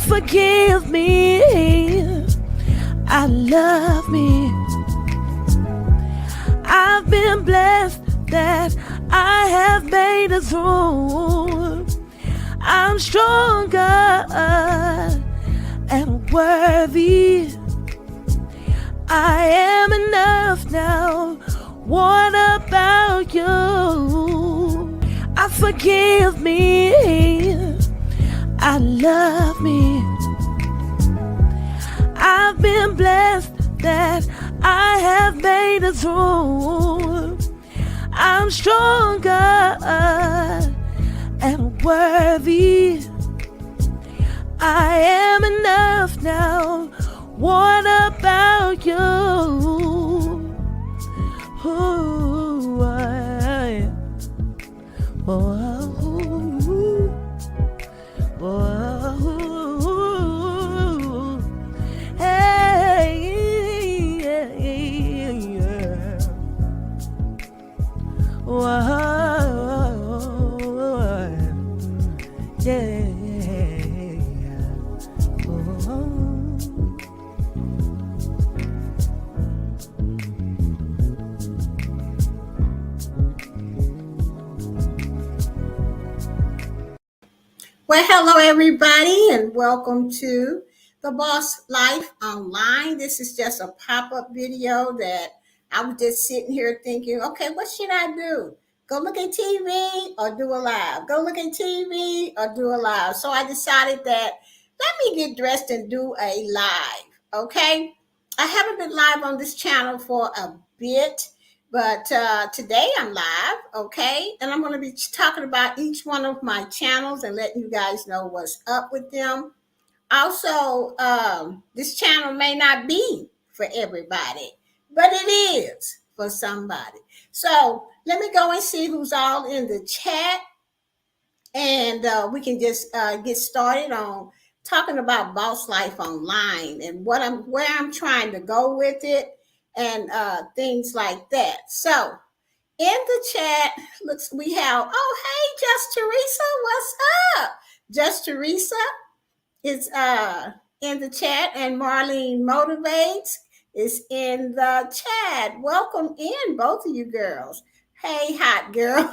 Forgive me, I love me. I've been blessed that I have made it through. I'm stronger and worthy. I am enough now. What about you? I forgive me, I love me. I've been blessed that I have made it through. I'm stronger and worthy. I am enough now. What about you? Ooh, Well, hello, everybody, and welcome to The Boss Life Online. This is just a pop-up video that I was just sitting here thinking, okay, what should I do? Go look at TV or do a live? Go look at TV or do a live? So I decided that let me get dressed and do a live, okay? I haven't been live on this channel for a bit. But today I'm live, okay? And I'm going to be talking about each one of my channels and letting you guys know what's up with them. Also, this channel may not be for everybody, but it is for somebody. So let me go and see who's all in the chat. And we can just get started on talking about Boss Life Online and where I'm trying to go with it and things like that. So in the chat, we have, oh, hey, Just Teresa, what's up? Just Teresa is in the chat, and Marlene Motivates is in the chat. Welcome in, both of you girls. Hey, hot girl.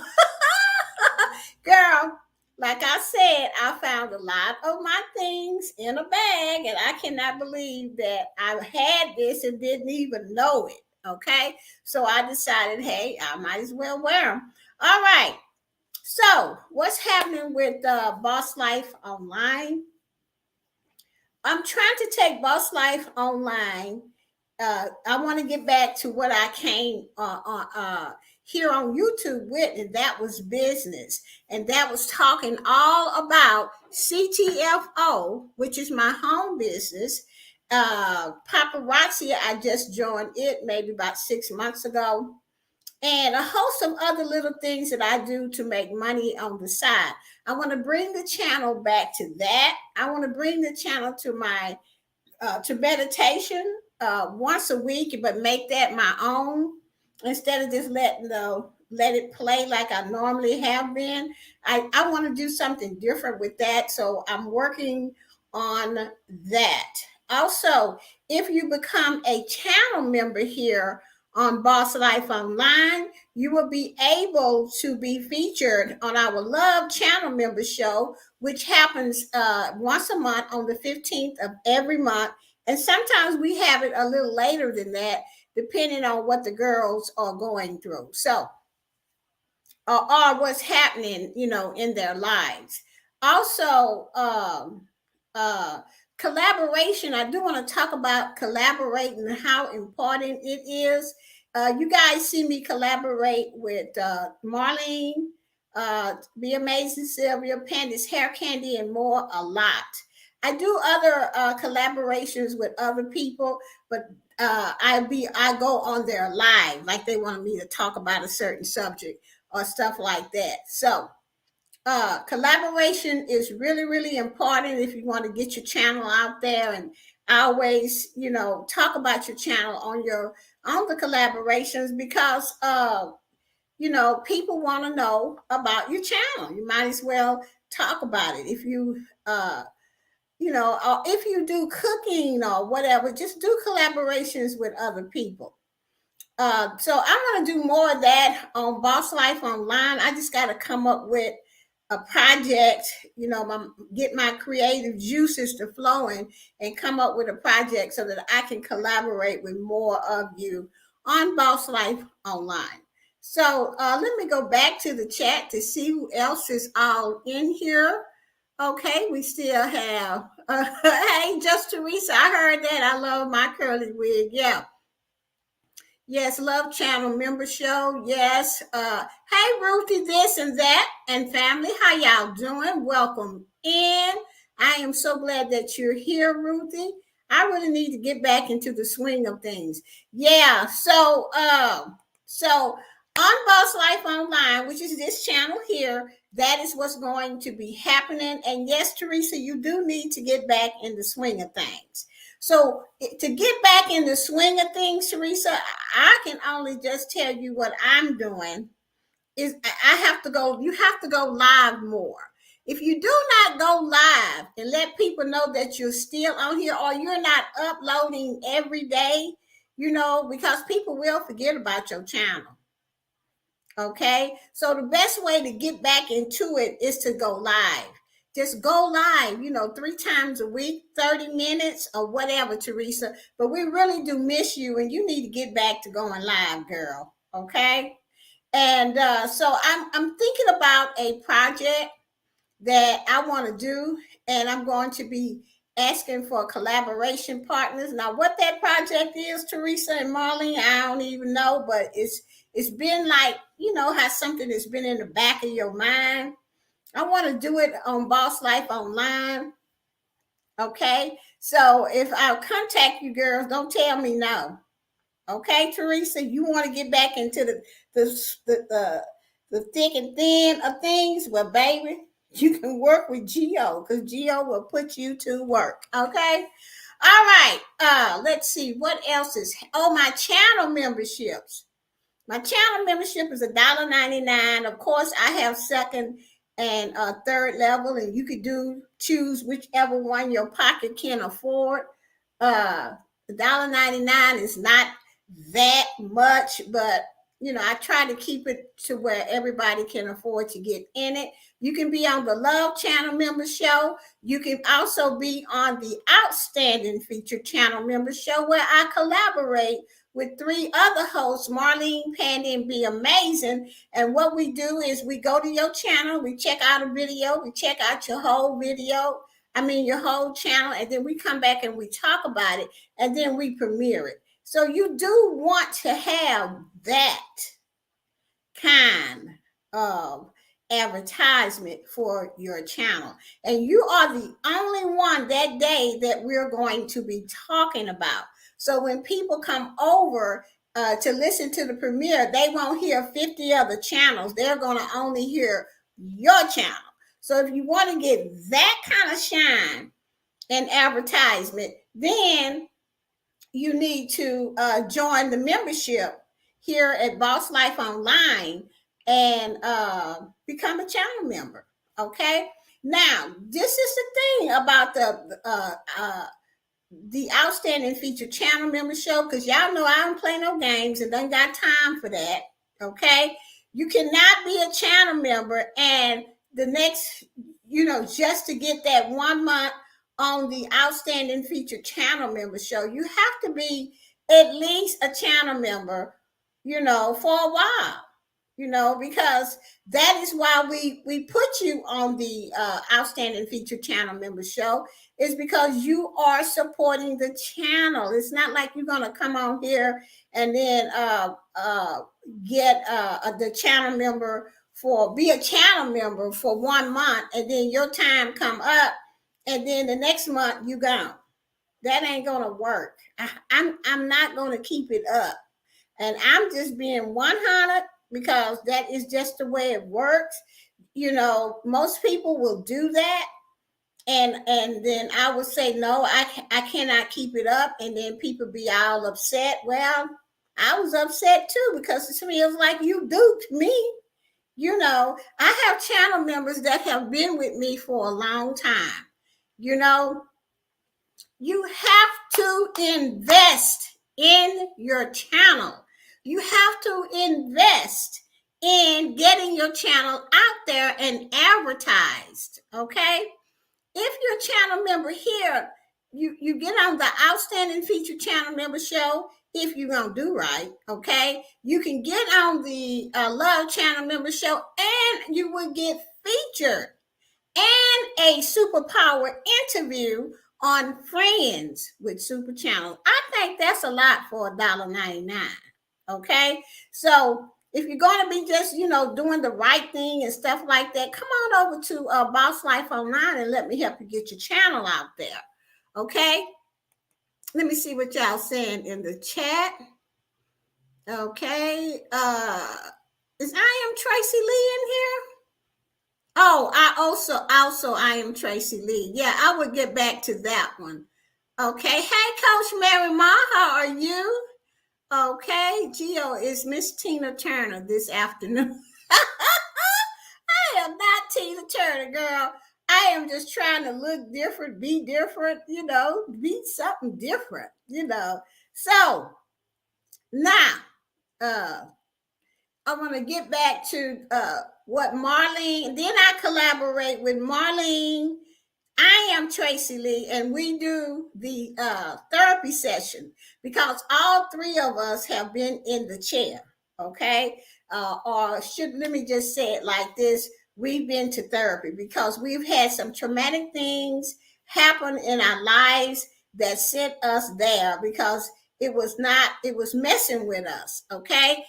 Girl, like I said, I found a lot of my things in a bag, and I cannot believe that I had this and didn't even know it. Okay, so I decided, hey, I might as well wear them. All right. So, what's happening with Boss Life Online? I'm trying to take Boss Life Online. I want to get back to what I came here on YouTube with, and that was business. And that was talking all about CTFO, which is my home business. Paparazzi, I just joined it maybe about 6 months ago. And a host of other little things that I do to make money on the side. I want to bring the channel back to that. I want to bring the channel to my to meditation once a week, but make that my own instead of just let it play like I normally have been. I want to do something different with that, so I'm working on that. Also, if you become a channel member here on Boss Life Online, you will be able to be featured on our Love Channel Member Show, which happens once a month on the 15th of every month. And sometimes we have it a little later than that, depending on what the girls are going through. So, or what's happening, in their lives. Also, collaboration, I do want to talk about collaborating and how important it is. You guys see me collaborate with Marlene, Be Amazing Sylvia, Pandy's Hair Candy, and more a lot. I do other collaborations with other people, but I go on their live like they want me to talk about a certain subject or stuff like that. So collaboration is really, really important if you want to get your channel out there. And I always, talk about your channel on the collaborations because people want to know about your channel. You might as well talk about it. If you or if you do cooking or whatever, just do collaborations with other people. So I'm going to do more of that on Boss Life Online. I just got to come up with a project, get my creative juices to flowing and come up with a project so that I can collaborate with more of you on Boss Life Online. So let me go back to the chat to see who else is all in here. Okay, we still have, hey, just Teresa, I heard that. I love my curly wig. Yeah. Yes, Love Channel Member Show. Yes. Hey, Ruthie, this and that, and family. How y'all doing? Welcome in. I am so glad that you're here, Ruthie. I really need to get back into the swing of things. Yeah. So on Boss Life Online, which is this channel here, that is what's going to be happening. And yes, Teresa, you do need to get back in the swing of things. So to get back in the swing of things, Teresa, I can only just tell you what I'm doing is you have to go live more. If you do not go live and let people know that you're still on here or you're not uploading every day, because people will forget about your channel. Okay, so the best way to get back into it is to go live. Just go live, 3 times a week, 30 minutes or whatever, Teresa. But we really do miss you and you need to get back to going live, girl. Okay. And so I'm thinking about a project that I want to do, and I'm going to be asking for collaboration partners. Now, what that project is, Teresa and Marlene, I don't even know, but it's been like, how something has been in the back of your mind. I want to do it on Boss Life Online. Okay. So if I contact you girls, don't tell me no. Okay, Teresa, you want to get back into the thick and thin of things? Well, baby, you can work with Geo because Geo will put you to work. Okay. All right. Let's see what else is. Oh, my channel memberships. My channel membership is $1.99. Of course, I have second and third level, and you could choose whichever one your pocket can afford. $1.99 is not that much, but I try to keep it to where everybody can afford to get in it. You can be on the Love Channel Member Show. You can also be on the Outstanding Featured Channel Member Show, where I collaborate with 3 other hosts, Marlene, Pandy, and Be Amazing. And what we do is we go to your channel, we check out a video, we check out your whole video, your whole channel, and then we come back and we talk about it, and then we premiere it. So you do want to have that kind of advertisement for your channel. And you are the only one that day that we're going to be talking about. So when people come over to listen to the premiere, they won't hear 50 other channels. They're going to only hear your channel. So if you want to get that kind of shine and advertisement, then you need to join the membership here at Boss Life Online and become a channel member. Okay. Now, this is the thing about the Outstanding Featured Channel Member Show, because y'all know I don't play no games and don't got time for that. Okay. You cannot be a channel member and the next, just to get that 1 month on the Outstanding Featured Channel Member Show, you have to be at least a channel member, for a while. because that is why we put you on the Outstanding Feature Channel Member Show, is because you are supporting the channel. It's not like you're going to come on here and then get the channel member be a channel member for 1 month, and then your time come up, and then the next month you gone. That ain't going to work. I'm not going to keep it up. And I'm just being 100 because that is just the way it works. Most people will do that. And then I would say, no, I cannot keep it up. And then people be all upset. Well, I was upset too, because it feels like you duped me. I have channel members that have been with me for a long time. You have to invest in your channel. You have to invest in getting your channel out there and advertised, okay? If you're a channel member here, you get on the Outstanding Feature Channel Member Show if you're going to do right, okay? You can get on the Love Channel Member Show, and you will get featured and a superpower interview on Friends with Super Channel. I think that's a lot for $1.99, okay? So if you're going to be just, doing the right thing and stuff like that, come on over to Boss Life Online and let me help you get your channel out there, okay? Let me see what y'all saying in the chat. Okay. Is I Am Tracy Lee in here? Oh, I am Tracy Lee. Yeah, I would get back to that one. Okay. Hey, Coach Mary Ma, how are you? Okay. Geo is Miss Tina Turner this afternoon. I am not Tina Turner, girl. I am just trying to look different, be different, be something different, So now, I want to get back to what Marlene, then I collaborate with Marlene. I am Tracy Lee, and we do the therapy session because all three of us have been in the chair, okay? Let me just say it like this. We've been to therapy because we've had some traumatic things happen in our lives that sent us there because it was messing with us, okay?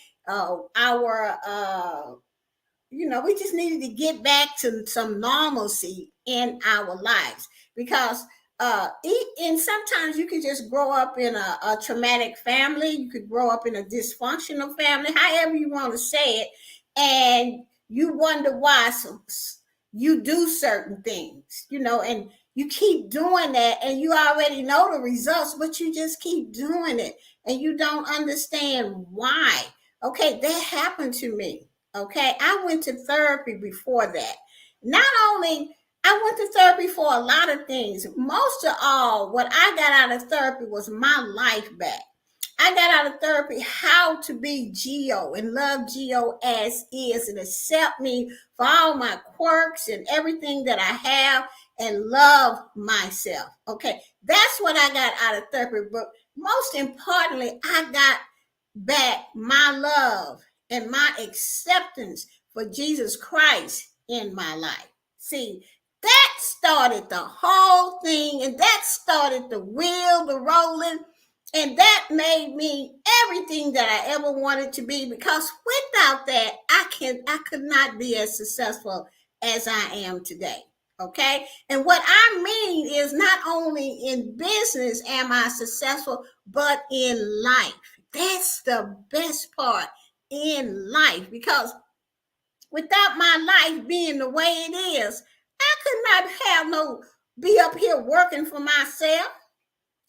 We just needed to get back to some normalcy in our lives because and sometimes you could just grow up in a traumatic family. You could grow up in a dysfunctional family, however you want to say it, and you wonder why you do certain things, and you keep doing that, and you already know the results, but you just keep doing it, and you don't understand why. Okay, that happened to me. Okay, I went to therapy before that. Not only I went to therapy for a lot of things. Most of all, what I got out of therapy was my life back. I got out of therapy how to be Geo and love Geo as is and accept me for all my quirks and everything that I have and love myself. Okay, that's what I got out of therapy. But most importantly, I got back my love and my acceptance for Jesus Christ in my life. See, that started the whole thing, and that started the wheel, the rolling, and that made me everything that I ever wanted to be, because without that, I could not be as successful as I am today. Okay. And what I mean is not only in business am I successful, but in life. That's the best part in life, because without my life being the way it is, I could not be up here working for myself.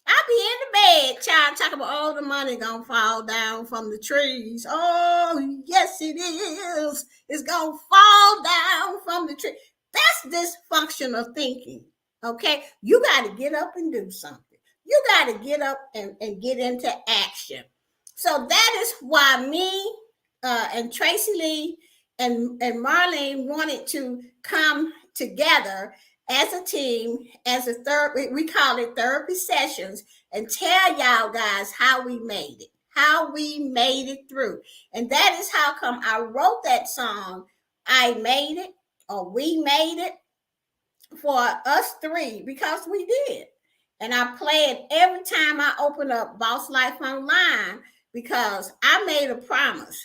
I'd be in the bed, child, talking about all the money gonna fall down from the trees. Oh, yes, it is. It's gonna fall down from the tree. That's dysfunctional thinking. Okay, you got to get up and do something. You got to get up and get into action. So that is why me and Tracy Lee and Marlene wanted to come together as a team, as a therapy. We call it therapy sessions, and tell y'all guys how we made it, how we made it through. And that is how come I wrote that song, I Made It, or We Made It, for us three, because we did. And I play it every time I open up Boss Life Online, because I made a promise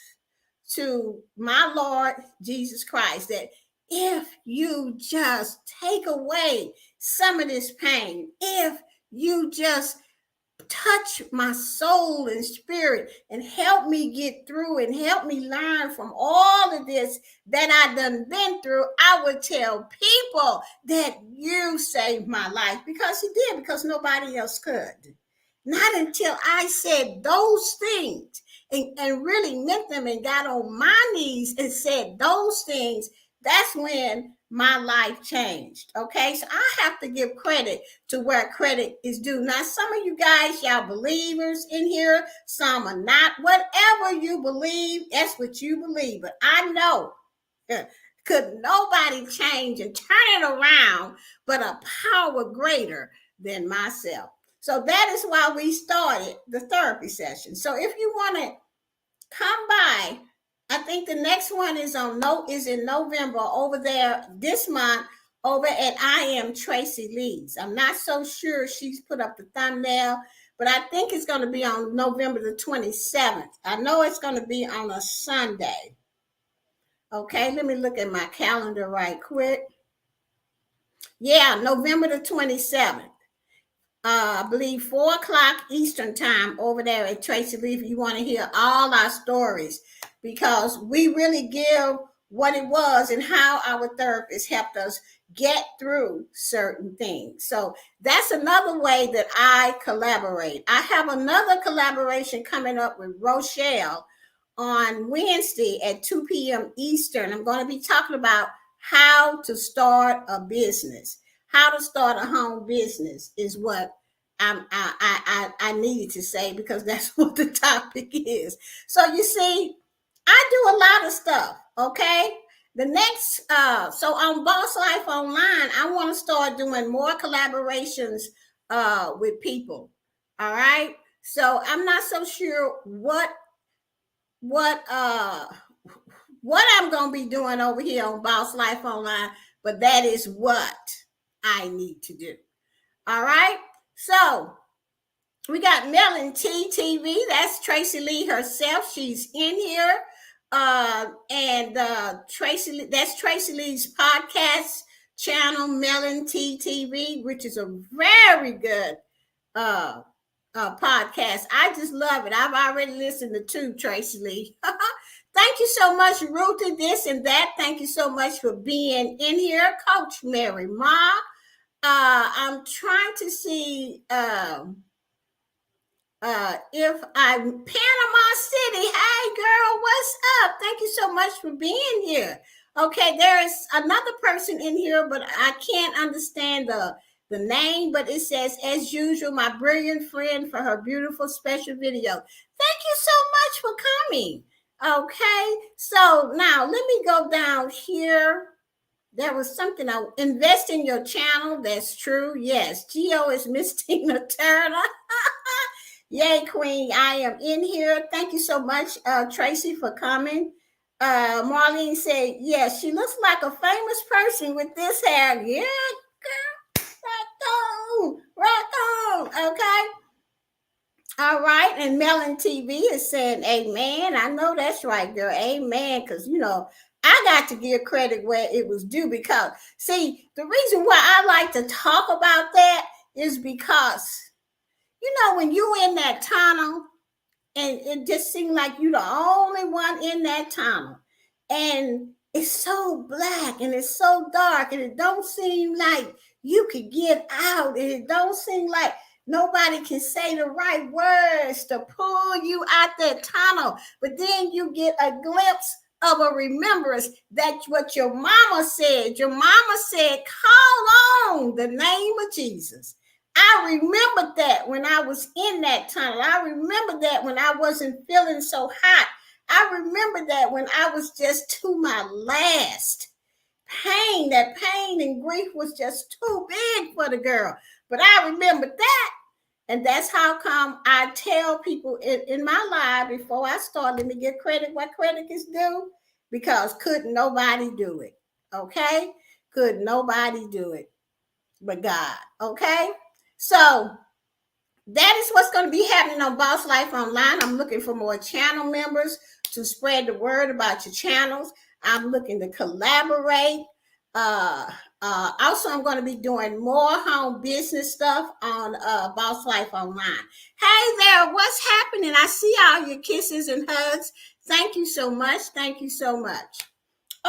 to my Lord Jesus Christ that if you just take away some of this pain, if you just touch my soul and spirit and help me get through and help me learn from all of this that I done been through, I would tell people that you saved my life, because he did, because nobody else could. Not until I said those things and really meant them and got on my knees and said those things, that's when my life changed. Okay, so I have to give credit to where credit is due. Now, some of you guys, y'all believers in here, some are not. Whatever you believe, that's what you believe. But I know, could nobody change and turn it around but a power greater than myself. So that is why we started the therapy session. So if you want to come by, I think the next one is in November over there this month over at I Am Tracy Leeds. I'm not so sure she's put up the thumbnail, but I think it's going to be on November the 27th. I know it's going to be on a Sunday. Okay, let me look at my calendar right quick. Yeah, November the 27th. I believe 4 o'clock Eastern time over there at Tracy Lee, if you want to hear all our stories, because we really give what it was and how our therapist helped us get through certain things. So that's another way that I collaborate. I have another collaboration coming up with Rochelle on Wednesday at 2 p.m. Eastern. I'm going to be talking about how to start a business. How to start a home business is what I needed to say, because that's what the topic is. So you see, I do a lot of stuff. Okay. The next, so on Boss Life Online, I want to start doing more collaborations with people. All right. So I'm not so sure what I'm going to be doing over here on Boss Life Online, but that is what I need to do. All right. So we got Melon T TV. That's Tracy Lee herself. She's in here. And Tracy, that's Tracy Lee's podcast channel, Melon T TV, which is a very good podcast. I just love it. I've already listened to 2, Tracy Lee. Thank you so much, Ruthie, this and that. Thank you so much for being in here, Coach Mary Ma. I'm trying to see if I'm Panama City. Hey, girl, what's up? Thank you so much for being here. Okay, there is another person in here, but I can't understand the name, but it says, as usual, my brilliant friend for her beautiful special video. Thank you so much for coming. Okay, so now let me go down here. There was something, I invest in your channel. That's true. Yes, Geo is Miss Tina Turner. Yay, Queen. I am in here. Thank you so much, Tracy, for coming. Marlene said, yes, she looks like a famous person with this hair. Yeah, girl. Rock on. Okay. All right. And Melon TV is saying, amen. I know that's right, girl. Amen. Because, you know, I got to give credit where it was due, because, see, the reason why I like to talk about that is because, you know, when you in that tunnel and it just seemed like you the only one in that tunnel, and it's so black and it's so dark and it don't seem like you could get out, and it don't seem like nobody can say the right words to pull you out that tunnel. But then you get a glimpse of a remembrance that what your mama said. Your mama said, call on the name of Jesus. I remembered that when I was in that tunnel. I remember that when I wasn't feeling so hot. I remember that when I was just to my last. That pain and grief was just too big for the girl. But I remember that. And that's how come I tell people in my live before I start, let me give credit where credit is due, because couldn't nobody do it. Okay? Could nobody do it but God. Okay? So that is what's going to be happening on Boss Life Online. I'm looking for more channel members to spread the word about your channels. I'm looking to collaborate. Also, I'm going to be doing more home business stuff on Boss Life Online. Hey there, what's happening? I see all your kisses and hugs. Thank you so much. Thank you so much.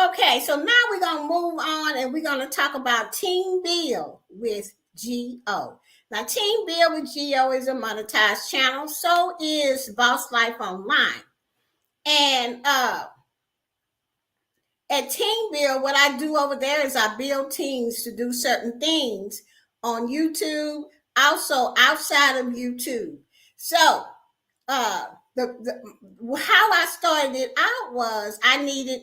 Okay, so now we're going to move on and we're going to talk about Team Build with G.O. Now, Team Build with G.O. is a monetized channel. So is Boss Life Online. And at Team Build, what I do over there is I build teams to do certain things on YouTube, also outside of YouTube. So how I started it out was I needed,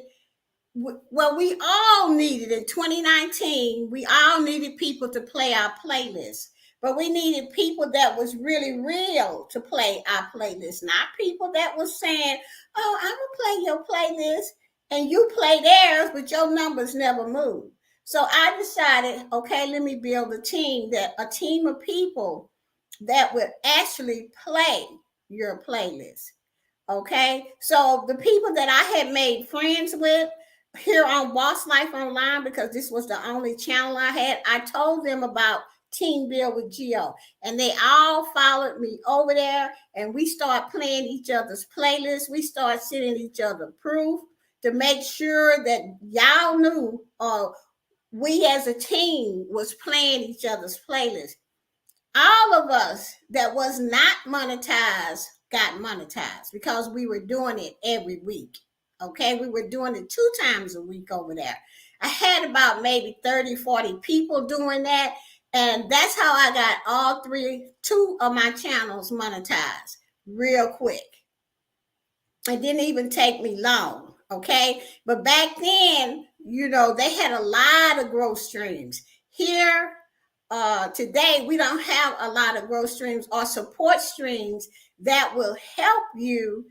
well, we all needed in 2019, we all needed people to play our playlist. But we needed people that was really real to play our playlist, not people that was saying, oh, I'm going to play your playlist, and you play theirs, but your numbers never move. So I decided, okay, let me build a team of people that would actually play your playlist. Okay, so the people that I had made friends with here on Boss Life Online, because this was the only channel I had, I told them about Team Build with G.O. And they all followed me over there, and we start playing each other's playlists. We start sending each other proof to make sure that y'all knew we as a team was playing each other's playlists. All of us that was not monetized got monetized because we were doing it every week. Okay, we were doing it 2 times a week over there. I had about maybe 30, 40 people doing that. And that's how I got 2 of my channels monetized real quick. It didn't even take me long. Okay. But back then, they had a lot of growth streams. Here, today, we don't have a lot of growth streams or support streams that will help you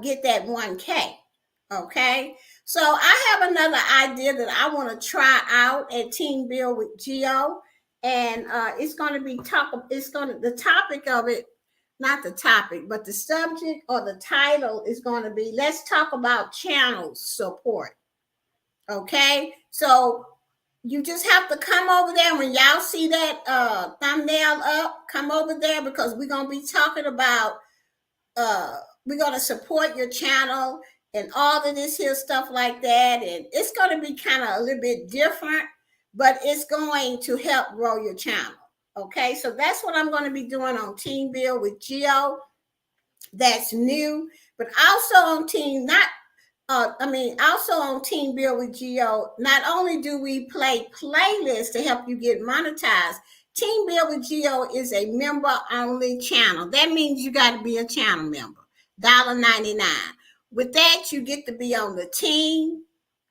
get that 1K. Okay. So I have another idea that I want to try out at Team Build with G.O. And it's going to be the topic of it, not the topic, but the subject or the title is going to be, let's talk about channel support. Okay. So you just have to come over there when y'all see that thumbnail up, come over there, because we're going to be talking about, we're going to support your channel and all of this here stuff like that. And it's going to be kind of a little bit different, but it's going to help grow your channel. Okay, so that's what I'm going to be doing on Team Build with G.O. That's new, but also on Team Build with G.O. Not only do we play playlists to help you get monetized, Team Build with G.O. is a member-only channel. That means you got to be a channel member. $1.99. With that, you get to be on the team.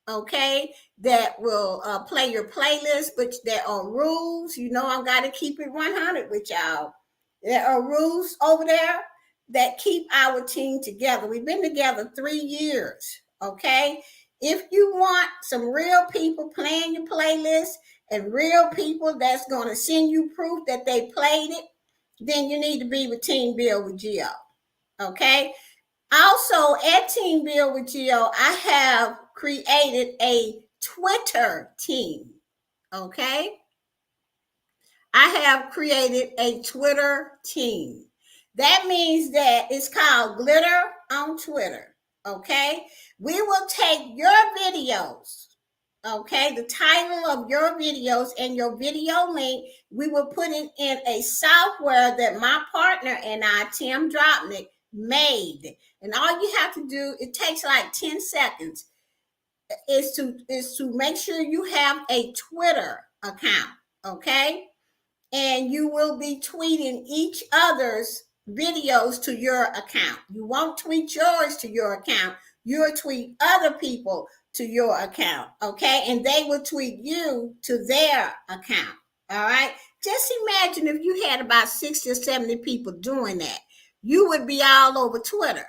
Okay, that will play your playlist, but there are rules. I've got to keep it 100 with y'all. There are rules over there that keep our team together. We've been together 3 years. Okay, if you want some real people playing your playlist and real people that's going to send you proof that they played it, then you need to be with Team Build with G.O. Okay. Also, at Team Build with G.O., I have created a Twitter team. Okay? I have created a Twitter team. That means that it's called Glitter on Twitter. Okay? We will take your videos, okay, the title of your videos and your video link, we will put it in a software that my partner and I, Tim Dropnick, made. And all you have to do, it takes like 10 seconds, is to make sure you have a Twitter account, okay? And you will be tweeting each other's videos to your account. You won't tweet yours to your account. You'll tweet other people to your account, okay? And they will tweet you to their account, all right? Just imagine if you had about 60 or 70 people doing that. You would be all over Twitter,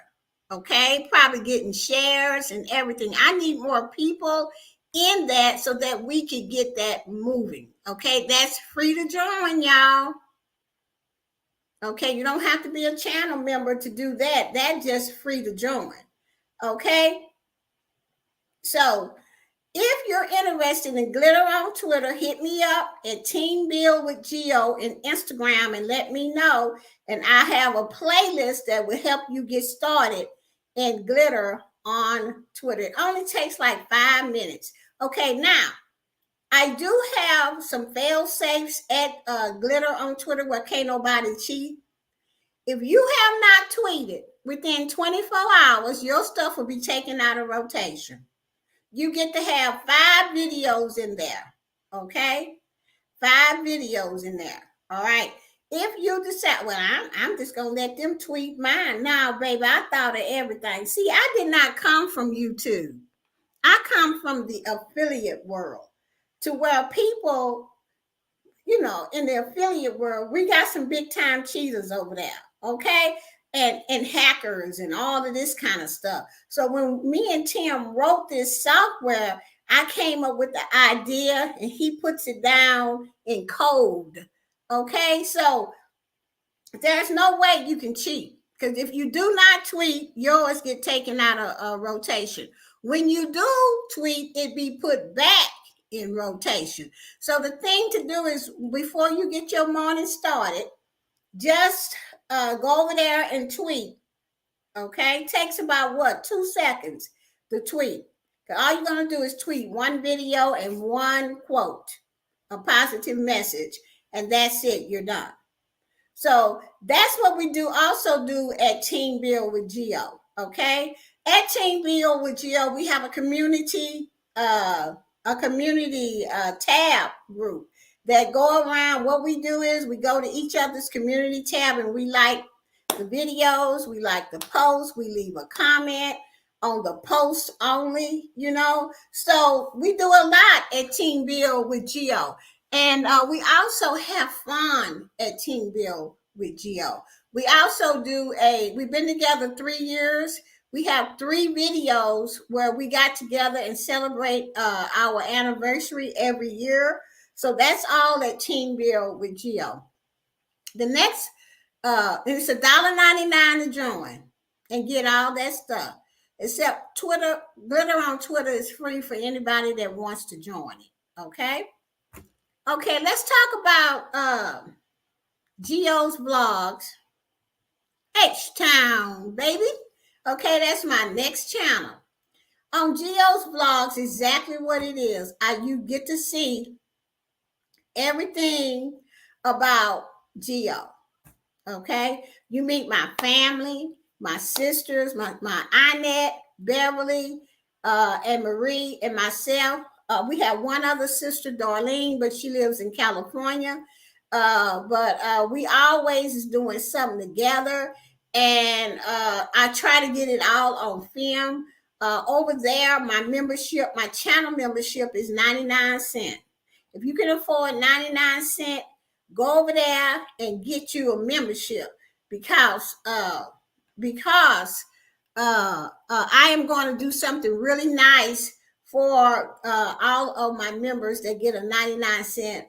okay? Probably getting shares and everything. I need more people in that so that we could get that moving, okay? That's free to join, y'all. Okay, you don't have to be a channel member to do that. That's just free to join, okay? So if you're interested in glitter on Twitter, hit me up at Team Build with Geo in Instagram and let me know. And I have a playlist that will help you get started in glitter on Twitter. It only takes like 5 minutes. Okay, now I do have some fail safes at glitter on Twitter where can't nobody cheat. If you have not tweeted within 24 hours, your stuff will be taken out of rotation. You get to have 5 videos in there, okay? 5 videos in there, all right? If you decide, well, I'm just going to let them tweet mine. Now, baby, I thought of everything. See, I did not come from YouTube. I come from the affiliate world to where people, you know, in the affiliate world, we got some big time cheaters over there, okay? And hackers and all of this kind of stuff. So when me and Tim wrote this software, I came up with the idea and he puts it down in code. Okay, so there's no way you can cheat because if you do not tweet, yours get taken out of rotation. When you do tweet, it be put back in rotation. So the thing to do is before you get your morning started, just go over there and tweet. Okay, takes about what 2 seconds to tweet. All you're gonna do is tweet one video and one quote, a positive message, and that's it. You're done. So that's what we do. Also do at Team Build with Geo. Okay, at Team Build with Geo, we have a community tab group that go around. What we do is we go to each other's community tab and we like the videos, we like the posts, we leave a comment on the post only, you know. So we do a lot at Team Build with Geo. And we also have fun at Team Build with Geo. We also we've been together 3 years. We have 3 videos where we got together and celebrate our anniversary every year. So that's all at Team Build with Geo. The next, it's $1.99 to join and get all that stuff. Except Twitter, glitter on Twitter is free for anybody that wants to join it. Okay. Okay, let's talk about Geo's vlogs. H-Town, baby. Okay, that's my next channel. On Geo's vlogs, exactly what it is. You get to see everything about Geo. Okay, you meet my family, my sisters, my Annette, Beverly, and Marie, and myself. We have one other sister, Darlene, but she lives in California. But we always is doing something together, and I try to get it all on film. Over there, my channel membership is 99 cents. If you can afford 99 cents, go over there and get you a membership because I am going to do something really nice for all of my members that get a 99 cent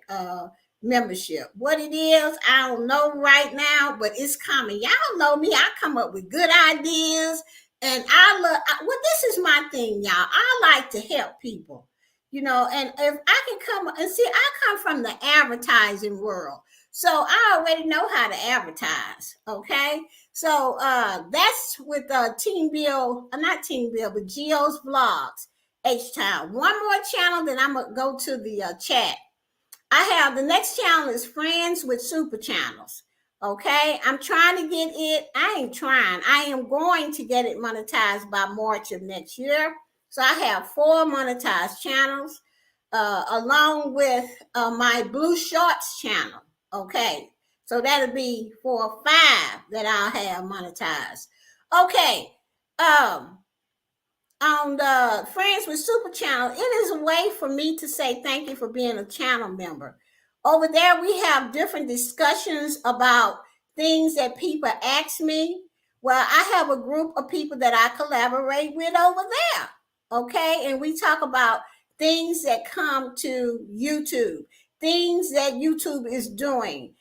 membership. What it is, I don't know right now, but it's coming. Y'all know me. I come up with good ideas, and this is my thing, y'all. I like to help people. You know, and if I can come and see, I come from the advertising world. So I already know how to advertise. Okay. So that's with Team Build, not Team Build, but Geo's Vlogs, H-Town. One more channel, then I'm going to go to the chat. I have the next channel is Friends with Super Channels. Okay. I'm trying to get it. I ain't trying. I am going to get it monetized by March of next year. So I have 4 monetized channels, along with my Blue Shorts channel. Okay, so that'll be 4 or 5 that I'll have monetized. Okay, on the Friends with Super channel, it is a way for me to say thank you for being a channel member. Over there, we have different discussions about things that people ask me. Well, I have a group of people that I collaborate with over there. Okay. And we talk about things that come to YouTube, things that YouTube is doing.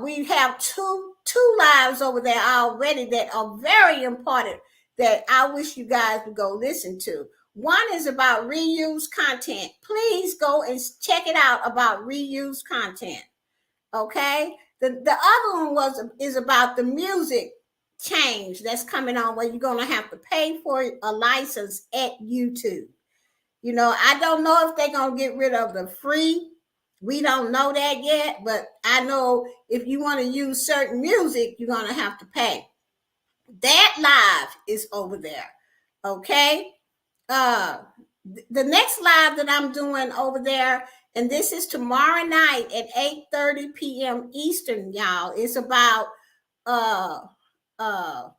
We have two lives over there already that are very important that I wish you guys would go listen to. One is about reuse content. Please go and check it out about reuse content. Okay. The other one is about the music change that's coming on where you're gonna have to pay for a license at YouTube. You know, I don't know if they're gonna get rid of the free. We don't know that yet, but I know if you want to use certain music, you're gonna have to pay. That live is over there. Okay. The next live that I'm doing over there, and this is tomorrow night at 8:30 p.m. Eastern, y'all. It's about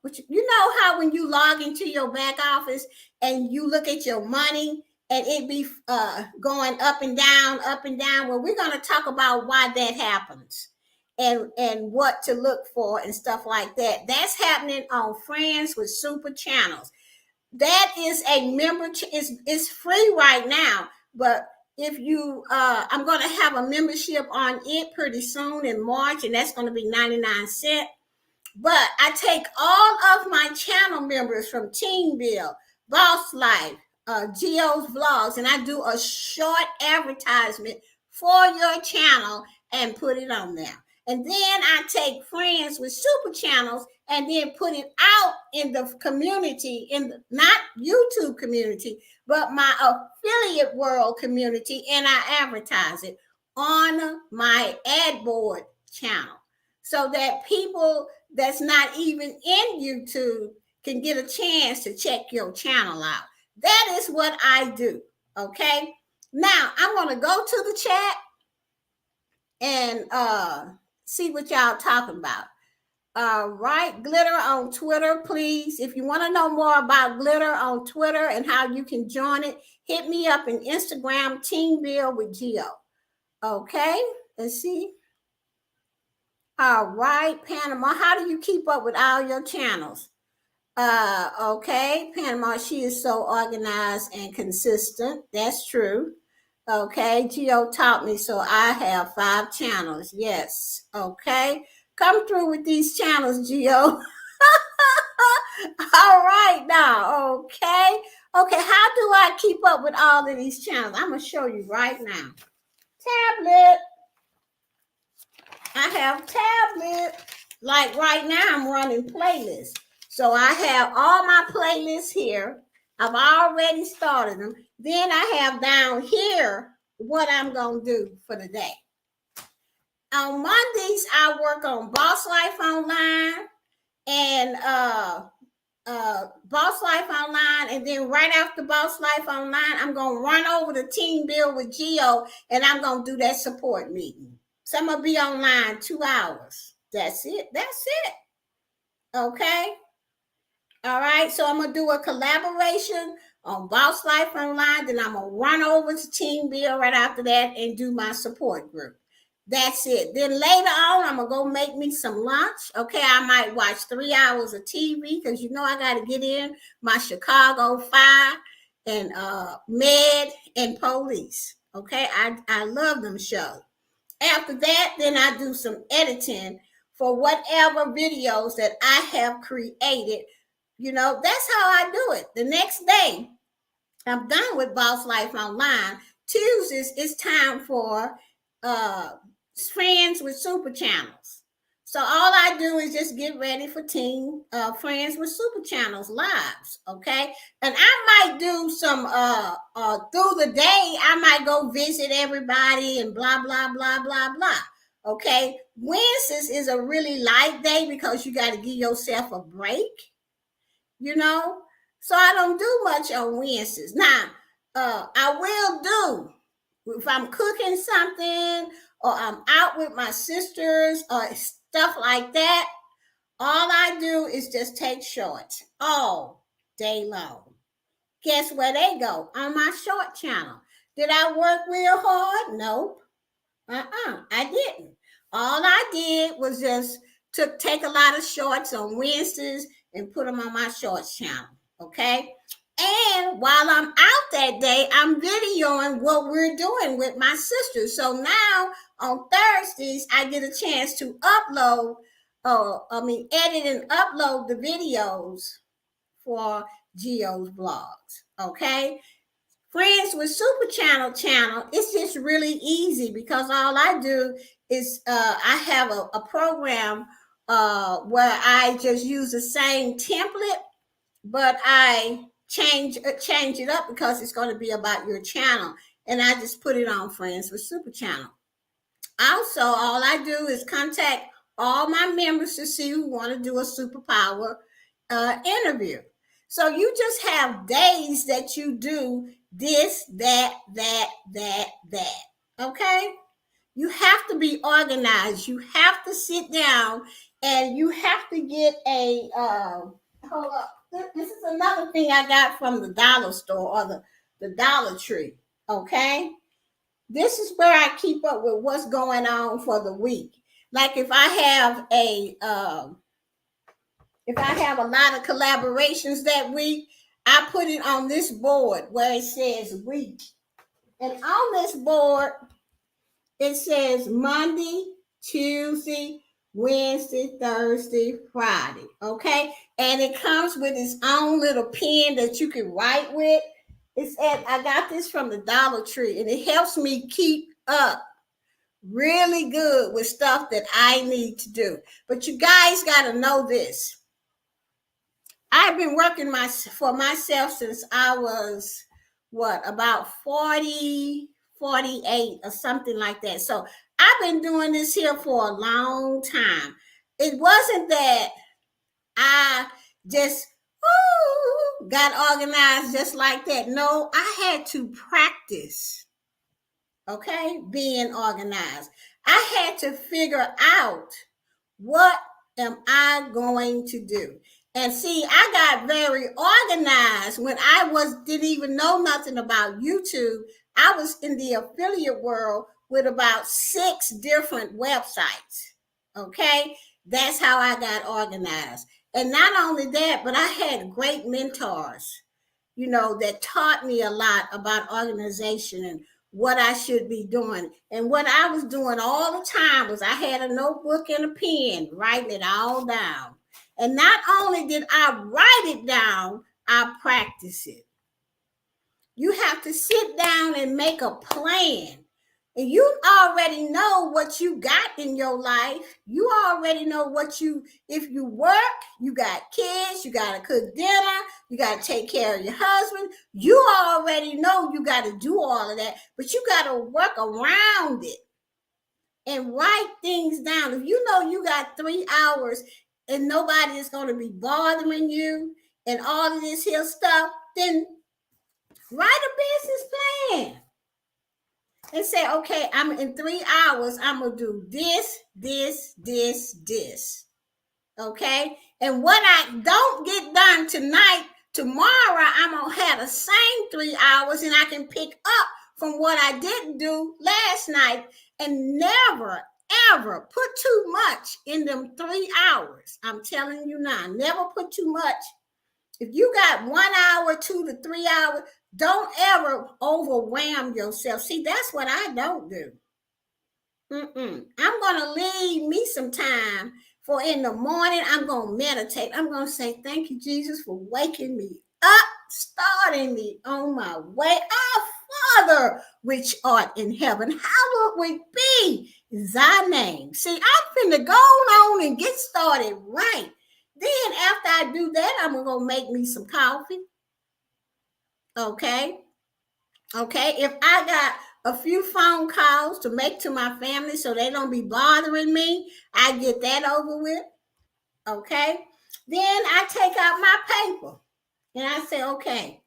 which you know how when you log into your back office and you look at your money and it be going up and down, up and down. Well, we're gonna talk about why that happens and what to look for and stuff like that. That's happening on Friends with Super Channels. That is a member. It's free right now, but if you, I'm going to have a membership on it pretty soon in March, and that's going to be 99¢. But I take all of my channel members from Team Bill, Boss Life, Geo's Vlogs, and I do a short advertisement for your channel and put it on there. And then I take Friends with Super Channels and then put it out in the community, in the, not YouTube community, but my affiliate world community, and I advertise it on my ad board channel so that people that's not even in YouTube can get a chance to check your channel out. That is what I do. Okay. Now I'm going to go to the chat and see what y'all talking about. Right, Glitter on Twitter, please. If you want to know more about Glitter on Twitter and how you can join it, hit me up in Instagram, Team Bill with Geo. Okay, let's see. All right, Panama, how do you keep up with all your channels? Okay, Panama, she is so organized and consistent. That's true. Okay, Geo taught me, so I have 5 channels. Yes. Okay. Come through with these channels, Geo. All right now. Okay. Okay, how do I keep up with all of these channels? I'm going to show you right now. Tablet. I have tablet. Like right now, I'm running playlists. So I have all my playlists here. I've already started them. Then I have down here what I'm going to do for the day. On Mondays, I work on Boss Life Online and Boss Life Online. And then right after Boss Life Online, I'm going to run over to Team Bill with Geo and I'm going to do that support meeting. So I'm going to be online 2 hours. That's it. That's it. Okay. All right. So I'm going to do a collaboration on Boss Life Online. Then I'm going to run over to Team Bill right after that and do my support group. That's it. Then later on, I'm going to go make me some lunch. Okay, I might watch 3 hours of TV because you know I got to get in my Chicago Fire and Med and Police. Okay, I love them shows. After that, then I do some editing for whatever videos that I have created. You know, that's how I do it. The next day, I'm done with Boss Life Online. Tuesdays, it's time for Friends with Super Channels. So all I do is just get ready for Team Friends with Super Channels lives, okay? And I might do some through the day. I might go visit everybody and blah blah blah blah blah. Okay, Wednesdays is a really light day because you got to give yourself a break, you know. So I don't do much on Wednesdays. Now, I will do if I'm cooking something or I'm out with my sisters or stuff like that. All I do is just take shorts all day long. Guess where they go? On my short channel. Did I work real hard? Nope. I didn't. All I did was just take a lot of shorts on Wednesdays and put them on my shorts channel. Okay. And while I'm out that day, I'm videoing what we're doing with my sisters. So now on Thursdays, I get a chance to edit and upload the videos for Geo's blogs. Okay. Friends with Super channel, it's just really easy because all I do is I have a program where I just use the same template, but I change it up because it's going to be about your channel, and I just put it on Friends with Super channel. Also, all I do is contact all my members to see who want to do a superpower interview. So you just have days that you do this, that. Okay? You have to be organized. You have to sit down and you have to get a hold up. This is another thing I got from the dollar store or the Dollar Tree. Okay? This is where I keep up with what's going on for the week. Like if I have a lot of collaborations that week, I put it on this board where it says week. And on this board, it says Monday, Tuesday, Wednesday, Thursday, Friday. Okay? And it comes with its own little pen that you can write with. I got this from the Dollar Tree, and it helps me keep up really good with stuff that I need to do. But you guys got to know this. I've been working for myself since I was, about 40, 48 or something like that. So I've been doing this here for a long time. It wasn't that I just got organized just like that. No, I had to practice, okay, being organized. I had to figure out what am I going to do. And see, I got very organized when I didn't even know nothing about YouTube. I was in the affiliate world with about 6 different websites. Okay, that's how I got organized. And not only that, but I had great mentors, that taught me a lot about organization and what I should be doing. And what I was doing all the time was I had a notebook and a pen, writing it all down. And not only did I write it down, I practice it. You have to sit down and make a plan. And you already know what you got in your life. You already know if you work, you got kids, you got to cook dinner, you got to take care of your husband. You already know you got to do all of that, but you got to work around it and write things down. If you know you got 3 hours and nobody is going to be bothering you and all of this here stuff, then write a business plan. And say, okay, I'm in 3 hours, I'm going to do this. Okay? And what I don't get done tonight, tomorrow, I'm going to have the same 3 hours and I can pick up from what I didn't do last night and never, ever put too much in them 3 hours. I'm telling you now, never put too much. If you got 1 hour, 2 to 3 hours, don't ever overwhelm yourself. See, that's what I don't do. I'm going to leave me some time for in the morning. I'm going to meditate. I'm going to say, thank you, Jesus, for waking me up, starting me on my way. Our Father, which art in heaven, hallowed be thy name. See, I'm finna go on and get started right. Then after I do that, I'm going to make me some coffee. Okay. If I got a few phone calls to make to my family so they don't be bothering me, I get that over with. Okay. Then I take out my paper and I say, okay,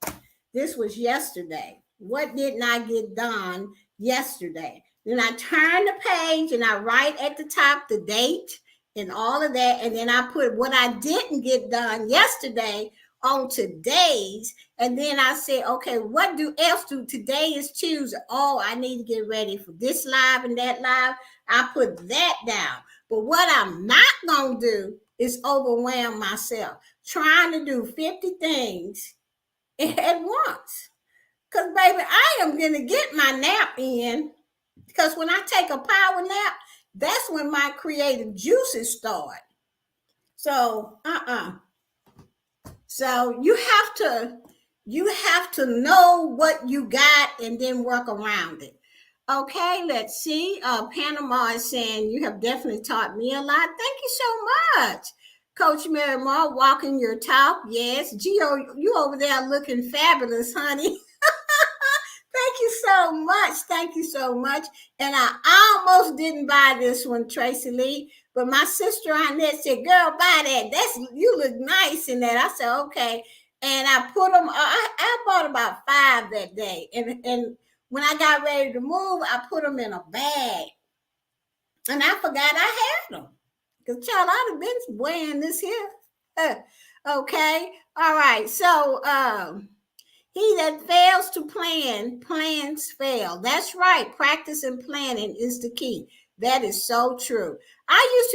this was yesterday. What didn't I get done yesterday? Then I turn the page and I write at the top the date and all of that. And then I put what I didn't get done yesterday on today's. And then I said, okay, what else do today is Tuesday? Oh, I need to get ready for this live and that live. I put that down. But what I'm not going to do is overwhelm myself trying to do 50 things at once. Because, baby, I am going to get my nap in. Because when I take a power nap, that's when my creative juices start. So, So you have to know what you got and then work around it. Okay, let's see. Panama is saying you have definitely taught me a lot. Thank you so much. Coach Mary Moore, walking your talk. Yes. Gio, you over there looking fabulous, honey. Thank you so much. Thank you so much. And I almost didn't buy this one, Tracy Lee, but my sister Annette said, girl, buy that. You look nice in that. I said, okay. And I put them, I bought about 5 that day. And when I got ready to move, I put them in a bag. And I forgot I had them. Because, child, I'd have been wearing this here. Okay. All right. So, he that fails to plan, plans fail. That's right. Practice and planning is the key. That is so true. I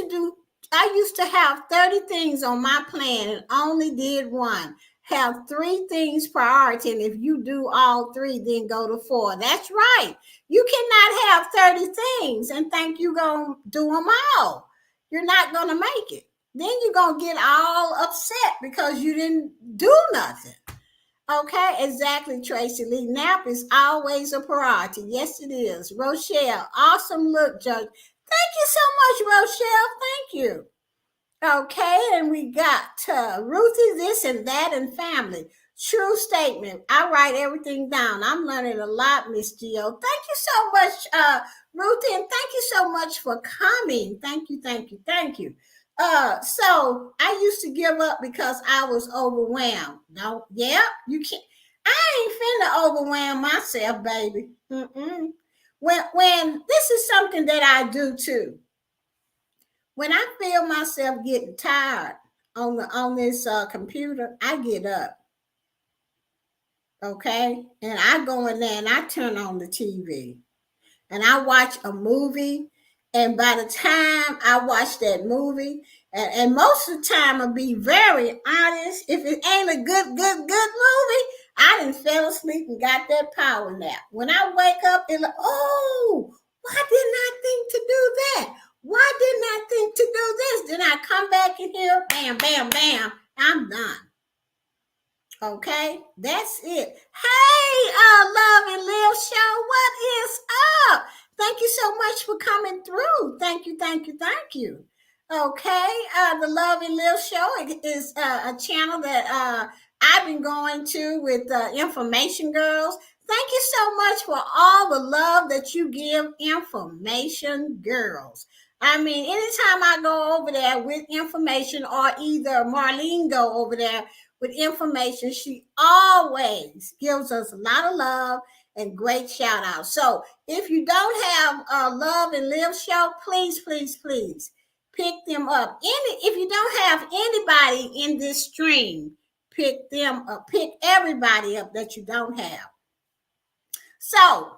used to have 30 things on my plan and only did one. Have 3 things priority, and if you do all 3, then go to 4. That's right. You cannot have 30 things and think you're going to do them all. You're not going to make it. Then you're going to get all upset because you didn't do nothing. Okay, exactly, Tracy Lee. Nap is always a priority. Yes, it is. Rochelle, awesome look, Judge. Thank you so much, Rochelle. Thank you. Okay, and we got Ruthie, this and that, and family. True statement. I write everything down. I'm learning a lot, Miss Gio. Thank you so much, Ruthie, and thank you so much for coming. Thank you, thank you, thank you. So I used to give up because I was overwhelmed. No, yeah, you can't. I ain't finna overwhelm myself, baby. When this is something that I do too. When I feel myself getting tired on this computer, I get up. Okay, and I go in there and I turn on the TV, and I watch a movie. And by the time I watch that movie, and most of the time I'll be very honest, if it ain't a good movie, I done fell asleep and got that power nap. When I wake up, it's like, oh, why didn't I think to do that? Why didn't I think to do this? Then I come back in here, bam, bam, bam, I'm done. Okay, that's it. Hey, Love and Live Show, what is up? Thank you so much for coming through. Thank you, thank you, thank you. Okay, the Love and Live Show is a channel that I've been going to with Information Girls. Thank you so much for all the love that you give Information Girls. I mean, anytime I go over there with information, or either Marlene go over there with information, she always gives us a lot of love and great shout out. So if you don't have a Love and Live Show, please, please, please pick them up. If you don't have anybody in this stream, pick them up. Pick everybody up that you don't have. So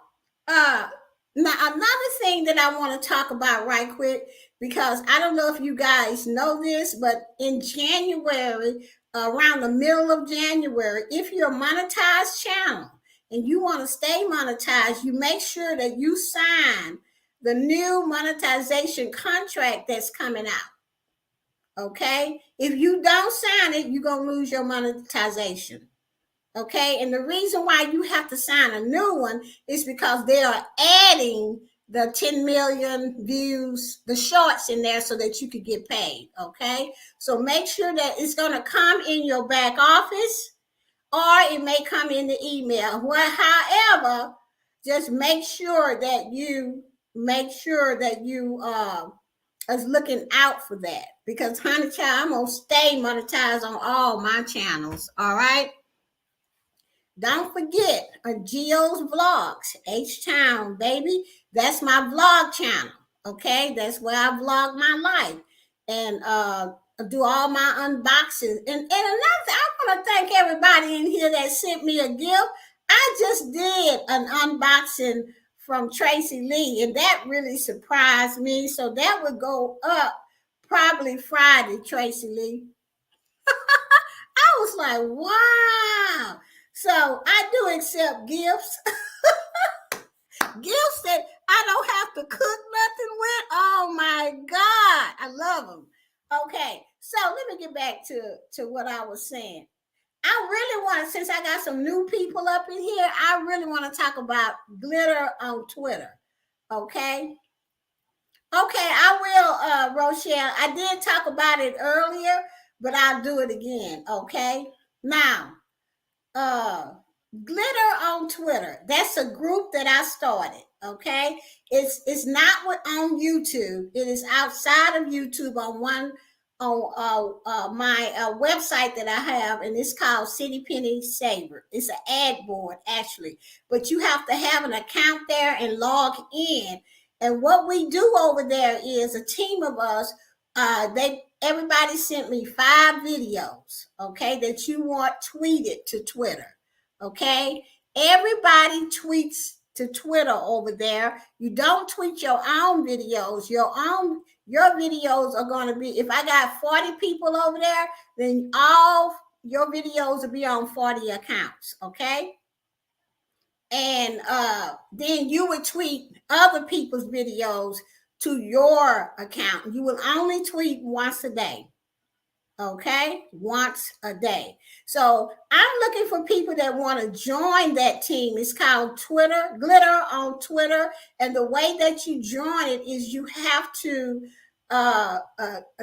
now another thing that I want to talk about right quick, because I don't know if you guys know this, but in January, around the middle of January, if you're a monetized channel and you want to stay monetized, you make sure that you sign the new monetization contract that's coming out. Okay? If you don't sign it, you're going to lose your monetization. Okay? And the reason why you have to sign a new one is because they are adding the 10 million views, the shorts in there so that you could get paid. Okay? So make sure that it's going to come in your back office, or it may come in the email. Well, however, just make sure that you is looking out for that, because honey child, I'm gonna stay monetized on all my channels. All right. Don't forget Gio's Vlogs, H-Town, baby. That's my vlog channel. Okay, that's where I vlog my life. And do all my unboxings. And another thing, I want to thank everybody in here that sent me a gift. I just did an unboxing from Tracy Lee, and that really surprised me. So that would go up probably Friday, Tracy Lee. I was like, wow. So I do accept gifts. Gifts that I don't have to cook nothing with. Oh my God. I love them. Okay. So let me get back to what I was saying. I really want to, since I got some new people up in here, I really want to talk about glitter on Twitter. Okay. Okay, I will, Rochelle. I did talk about it earlier, but I'll do it again. Okay. Now, glitter on Twitter. That's a group that I started. Okay. It's not on YouTube. It is outside of YouTube on one on my website that I have, and it's called City Penny Saver. It's an ad board actually, but you have to have an account there and log in. And what we do over there is a team of us. Everybody sent me 5 videos, okay, that you want tweeted to Twitter, okay? Everybody tweets to Twitter over there. You don't tweet your own videos. Your videos are going to be, if I got 40 people over there, then all your videos will be on 40 accounts, okay? And then you would tweet other people's videos to your account. You will only tweet once a day. Okay, once a day. So I'm looking for people that want to join that team. It's called Glitter on Twitter. And the way that you join it is you have to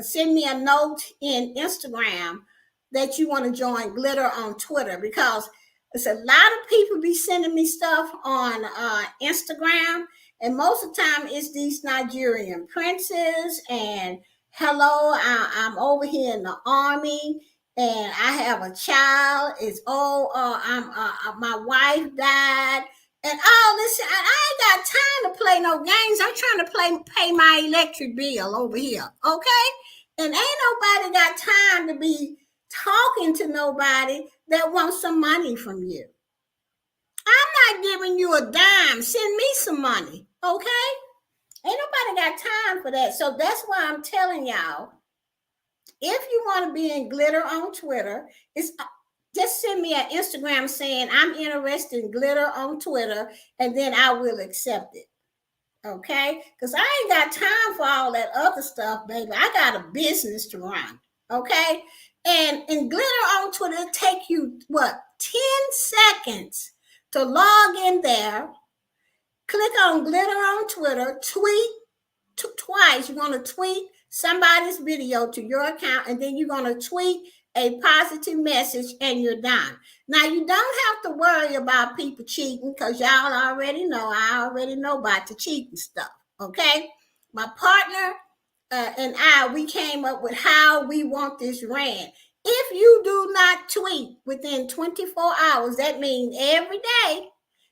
send me a note in Instagram that you want to join Glitter on Twitter, because it's a lot of people be sending me stuff on Instagram, and most of the time it's these Nigerian princes and hello, I'm over here in the army and I have a child. It's my wife died and all this. And I ain't got time to play no games. I'm trying to pay my electric bill over here, okay? And ain't nobody got time to be talking to nobody that wants some money from you. I'm not giving you a dime. Send me some money, okay? Ain't nobody got time for that. So that's why I'm telling y'all, if you want to be in Glitter on Twitter, it's just send me an Instagram saying I'm interested in Glitter on Twitter, and then I will accept it. Okay? Because I ain't got time for all that other stuff, baby. I got a business to run. Okay? And in Glitter on Twitter, it take you, 10 seconds to log in there. Click on Glitter on Twitter, tweet twice. You're going to tweet somebody's video to your account, and then you're going to tweet a positive message, and you're done. Now, you don't have to worry about people cheating, because y'all already know. I already know about the cheating stuff, okay? My partner and we came up with how we want this ran. If you do not tweet within 24 hours, that means every day,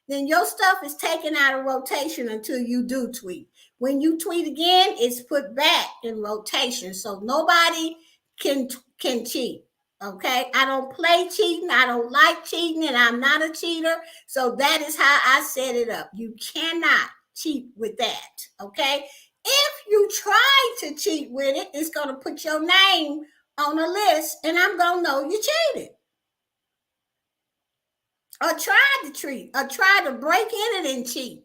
then your stuff is taken out of rotation until you do tweet. When you tweet again, it's put back in rotation. So nobody can cheat. Okay. I don't play cheating. I don't like cheating, and I'm not a cheater. So that is how I set it up. You cannot cheat with that. Okay. If you try to cheat with it, it's going to put your name on a list, and I'm going to know you cheated. Or try to cheat, or try to break in it and cheat.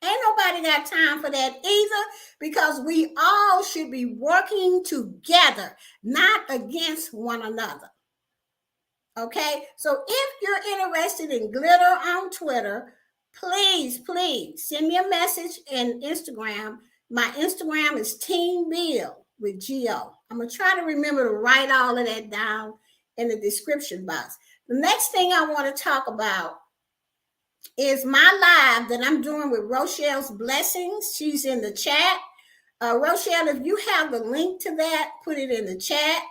Ain't nobody got time for that either, because we all should be working together, not against one another. Okay? So if you're interested in Glitter on Twitter, please send me a message in Instagram. My Instagram is Team Bill with G-O. I'm going to try to remember to write all of that down in the description box. The next thing I want to talk about is my live that I'm doing with Rochelle's Blessings. She's in the chat. Rochelle, if you have the link to that, put it in the chat.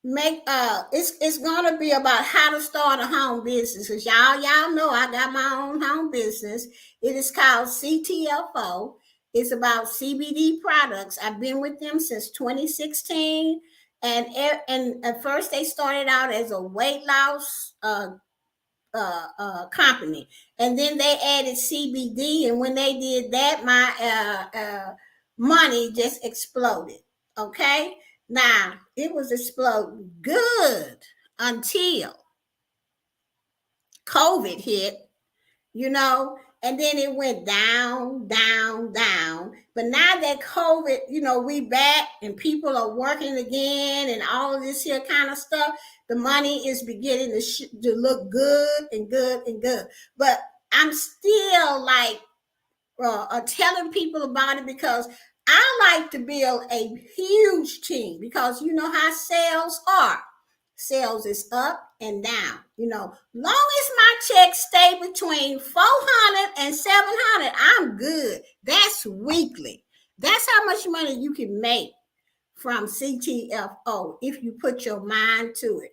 It's gonna be about how to start a home business. Cause y'all know I got my own home business. It is called CTFO, It's about CBD products. I've been with them since 2016. And at first they started out as a weight loss company, and then they added CBD. And when they did that, my money just exploded. Okay, now it was exploding good until COVID hit, and then it went down, down, down. But now that COVID, we back and people are working again and all of this here kind of stuff, the money is beginning to look good and good and good. But I'm still like telling people about it because I like to build a huge team, because you know how sales are. Sales is up and down. Long as my checks stay between 400 and 700, I'm good. That's weekly. That's how much money you can make from CTFO if you put your mind to it.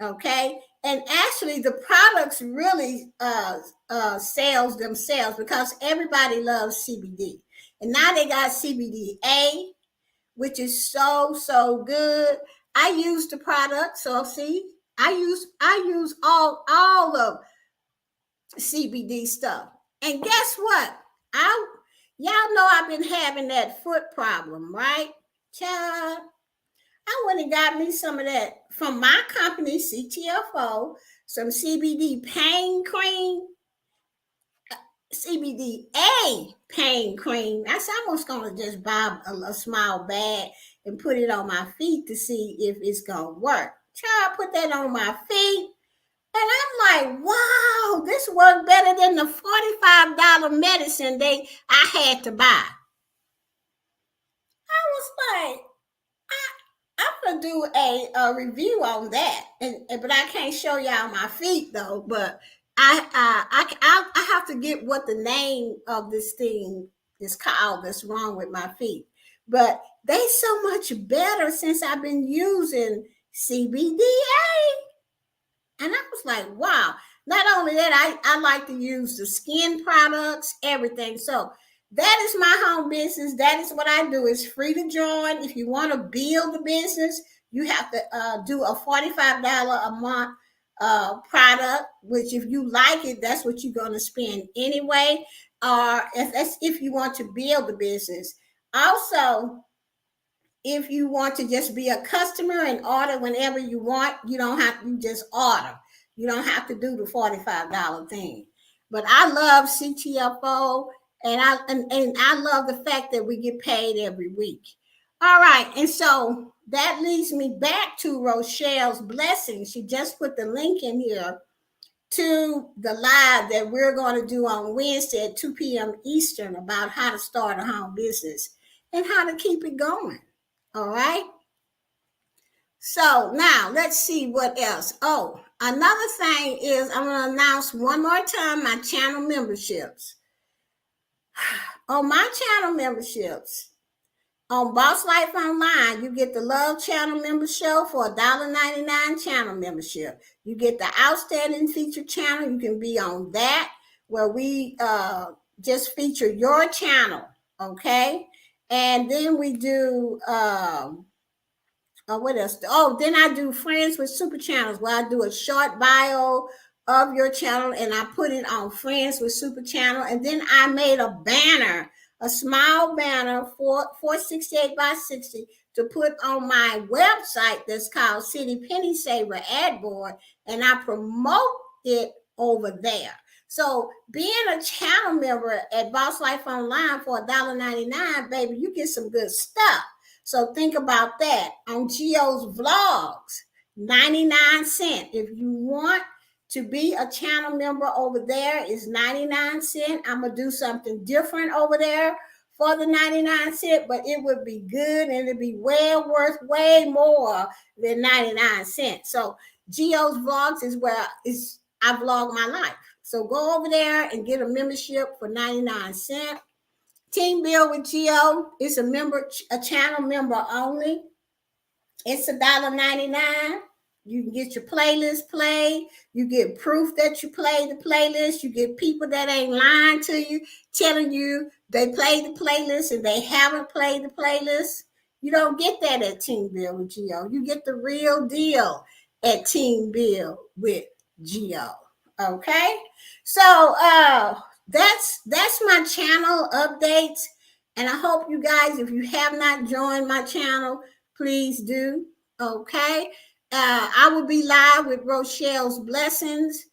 Okay, and actually the products really sells themselves, because everybody loves CBD, and now they got CBDA, which is so good. I use the product, so see, I use all of CBD stuff, and guess what? Y'all know I've been having that foot problem, right, child? I went and got me some of that from my company, CTFO, some CBD pain cream, CBDA pain cream. I said, I'm almost going to just buy a small bag and put it on my feet to see if it's going to work. Child, put that on my feet. And I'm like, wow, this worked better than the $45 medicine I had to buy. I was like, I'm gonna do a review on that, but I can't show y'all my feet though. But I have to get what the name of this thing is called that's wrong with my feet. But they so much better since I've been using CBDA, and I was like, wow. Not only that, I like to use the skin products, everything. So that is my home business. That is what I do. It's free to join. If you want to build the business, you have to do a $45 a month product, which if you like it, that's what you're going to spend anyway. Or if you want to build the business. Also, if you want to just be a customer and order whenever you want, you just order. You don't have to do the $45 thing. But I love CTFO. And I love the fact that we get paid every week. All right. And so that leads me back to Rochelle's blessing. She just put the link in here to the live that we're going to do on Wednesday at 2 p.m. Eastern about how to start a home business and how to keep it going. All right. So now let's see what else. Oh, another thing is I'm going to announce one more time my channel memberships. On my channel memberships, on Boss Life Online, you get the Love Channel membership for $1.99 channel membership. You get the Outstanding Feature channel. You can be on that, where we just feature your channel, okay? And then we do, what else? Oh, then I do Friends with Super Channels, where I do a short bio of your channel and I put it on Friends with Super Channel. And then I made a banner, a small banner, 468 by 60, to put on my website that's called City Penny Saver Ad Board, and I promote it over there. So being a channel member at Boss Life Online for $1.99, baby, you get some good stuff. So think about that. On Geo's Vlogs, 99 cents. If you want to be a channel member over there, is 99 cents. I'm going to do something different over there for the 99 cents, but it would be good and it'd be well worth way more than 99 cents. So Geo's Vlogs is where I vlog my life. So go over there and get a membership for 99 cents. Team Build with Geo, it's a channel member only. It's $1.99. You can get your playlist played. You get proof that you played the playlist. You get people that ain't lying to you, telling you they played the playlist and they haven't played the playlist. You don't get that at Team Bill with Geo. You get the real deal at Team Bill with Geo. Okay, so that's my channel updates, and I hope you guys, if you have not joined my channel, please do. Okay, I will be live with Rochelle's Blessings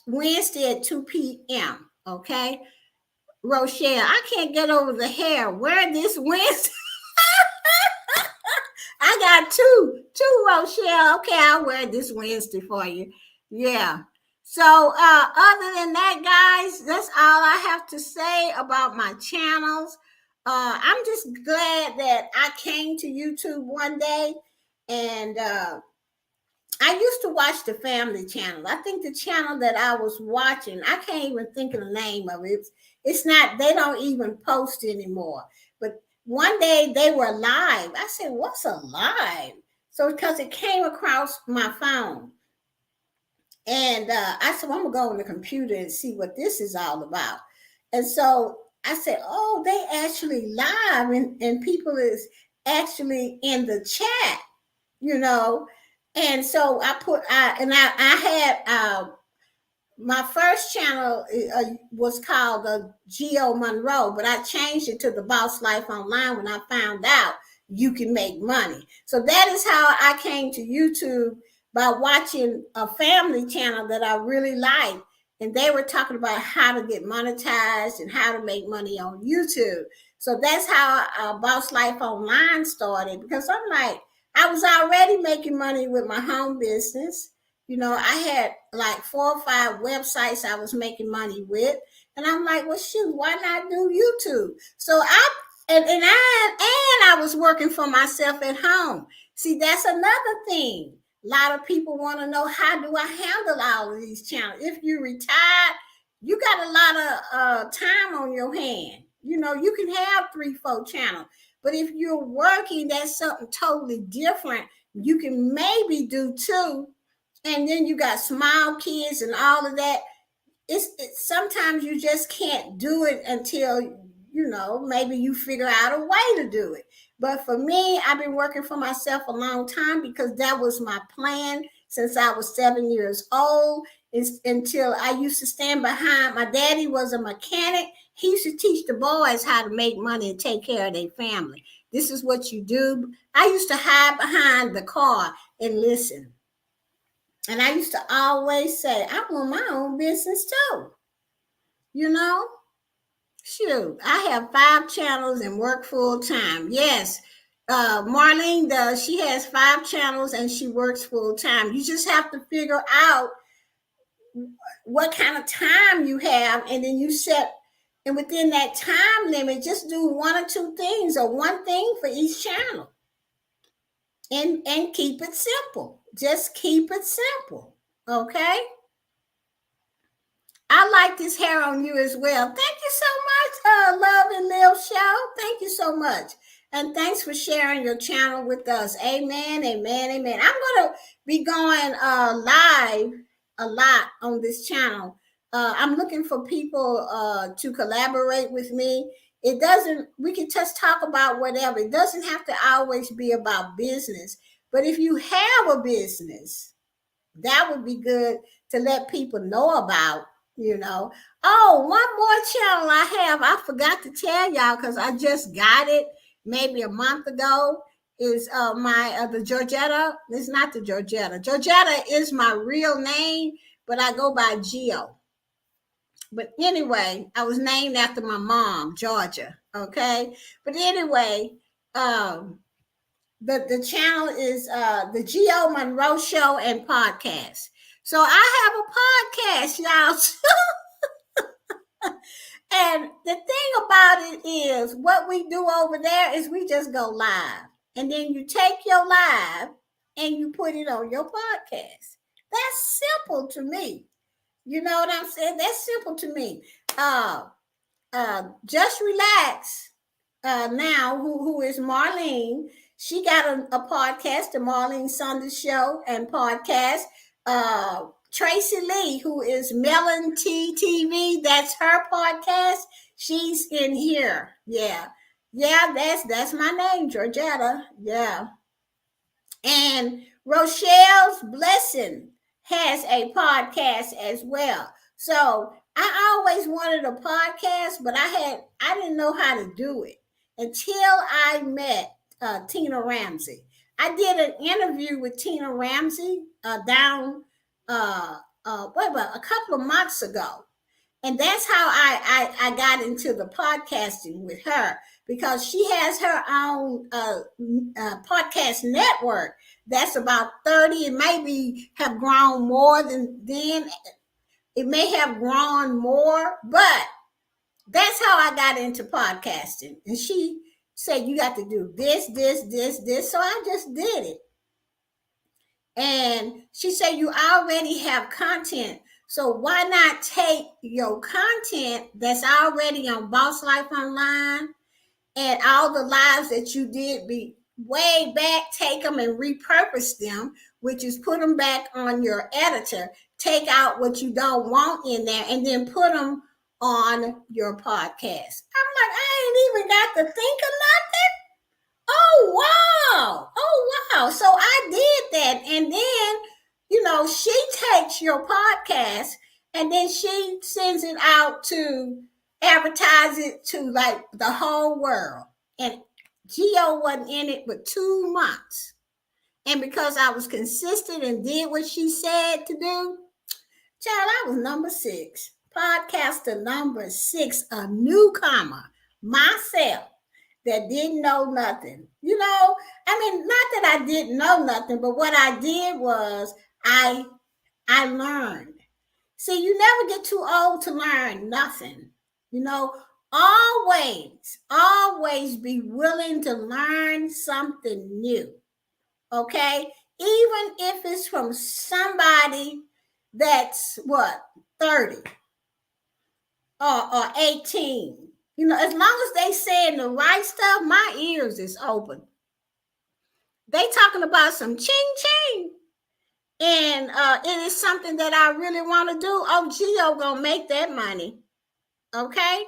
Wednesday at 2 p.m. Okay, Rochelle, I can't get over the hair. Wear this Wednesday. I got two, Rochelle. Okay, I'll wear this Wednesday for you. Yeah. So other than that, guys, that's all I have to say about my channels. I'm just glad that I came to YouTube one day, and I used to watch the Family Channel. I think the channel that I was watching, I can't even think of the name of it. It's not, they don't even post anymore. But one day they were live. I said, what's a live? So because it came across my phone. And I said, well, I'm going to go on the computer and see what this is all about. And so I said, oh, they actually live, and people is actually in the chat, you know. And so I had my first channel was called Geo Monroe, but I changed it to the Boss Life Online when I found out you can make money. So that is how I came to YouTube, by watching a family channel that I really liked. And they were talking about how to get monetized and how to make money on YouTube. So that's how Boss Life Online started, because I'm like, I was already making money with my home business. You know, I had like 4 or 5 websites I was making money with. And I'm like, well, shoot, why not do YouTube? So I was working for myself at home. See, that's another thing. A lot of people want to know, how do I handle all of these channels? If you're retired, you got a lot of time on your hand. You know, you can have 3, 4 channels. But if you're working, that's something totally different. You can maybe do 2. And then you got small kids and all of that. It's sometimes you just can't do it until, you know, maybe you figure out a way to do it. But for me, I've been working for myself a long time, because that was my plan since I was 7 years old. Until I used to stand behind. My daddy was a mechanic. He used to teach the boys how to make money and take care of their family. This is what you do. I used to hide behind the car and listen. And I used to always say, I want my own business too. You know? Shoot, I have 5 channels and work full time. Yes. Marlene does. She has 5 channels and she works full time. You just have to figure out what kind of time you have, and then you set, and within that time limit, just do 1 or 2 things, or 1 thing for each channel. And keep it simple. Just keep it simple. Okay? I like this hair on you as well. Thank you so much, Love and Live Show. Thank you so much. And thanks for sharing your channel with us. Amen, amen, amen. I'm going to be going live a lot on this channel. I'm looking for people to collaborate with me. We can just talk about whatever. It doesn't have to always be about business. But if you have a business, that would be good to let people know about, you know. Oh, one more channel I have. I forgot to tell y'all, because I just got it maybe a month ago. Is the Georgetta. It's not the Georgetta. Georgetta is my real name, but I go by Geo. But anyway, I was named after my mom, Georgia. Okay. But anyway, the channel is the Geo Monroe Show and Podcast. So I have a podcast, y'all. And the thing about it is, what we do over there is we just go live. And then you take your live and you put it on your podcast. That's simple to me. You know what I'm saying? That's simple to me. Just Relax now, who is Marlene. She got a podcast, the Marlene Saunders Show and podcast. Tracy Lee, who is Melon T TV, that's her podcast. She's in here. Yeah. Yeah, that's my name, Georgetta. Yeah. And Rochelle's Blessing has a podcast as well. So I always wanted a podcast, but I didn't know how to do it until I met Tina Ramsey. I did an interview with Tina Ramsey a couple of months ago. And that's how I got into the podcasting with her, because she has her own podcast network that's about 30. It maybe have grown more than then. It may have grown more, but that's how I got into podcasting. And she said, you got to do this, this, this, this. So I just did it. And she said, you already have content. So why not take your content that's already on Boss Life Online and all the lives that you did be way back, take them and repurpose them, which is put them back on your editor, take out what you don't want in there, and then put them on your podcast. I'm like, I ain't even got to think of nothing. Oh, wow. Oh, wow. So I did that. And then, she takes your podcast and then she sends it out to advertise it to like the whole world. And Geo wasn't in it but 2 months. And because I was consistent and did what she said to do, child, I was number 6. Podcaster number 6, a newcomer, myself, that didn't know nothing. Not that I didn't know nothing, but what I did was I learned. See, you never get too old to learn nothing. Always be willing to learn something new. Okay? Even if it's from somebody that's 30 or 18. As long as they saying the right stuff, my ears is open. They talking about some ching ching. And it is something that I really want to do. Oh, Geo gonna make that money. Okay?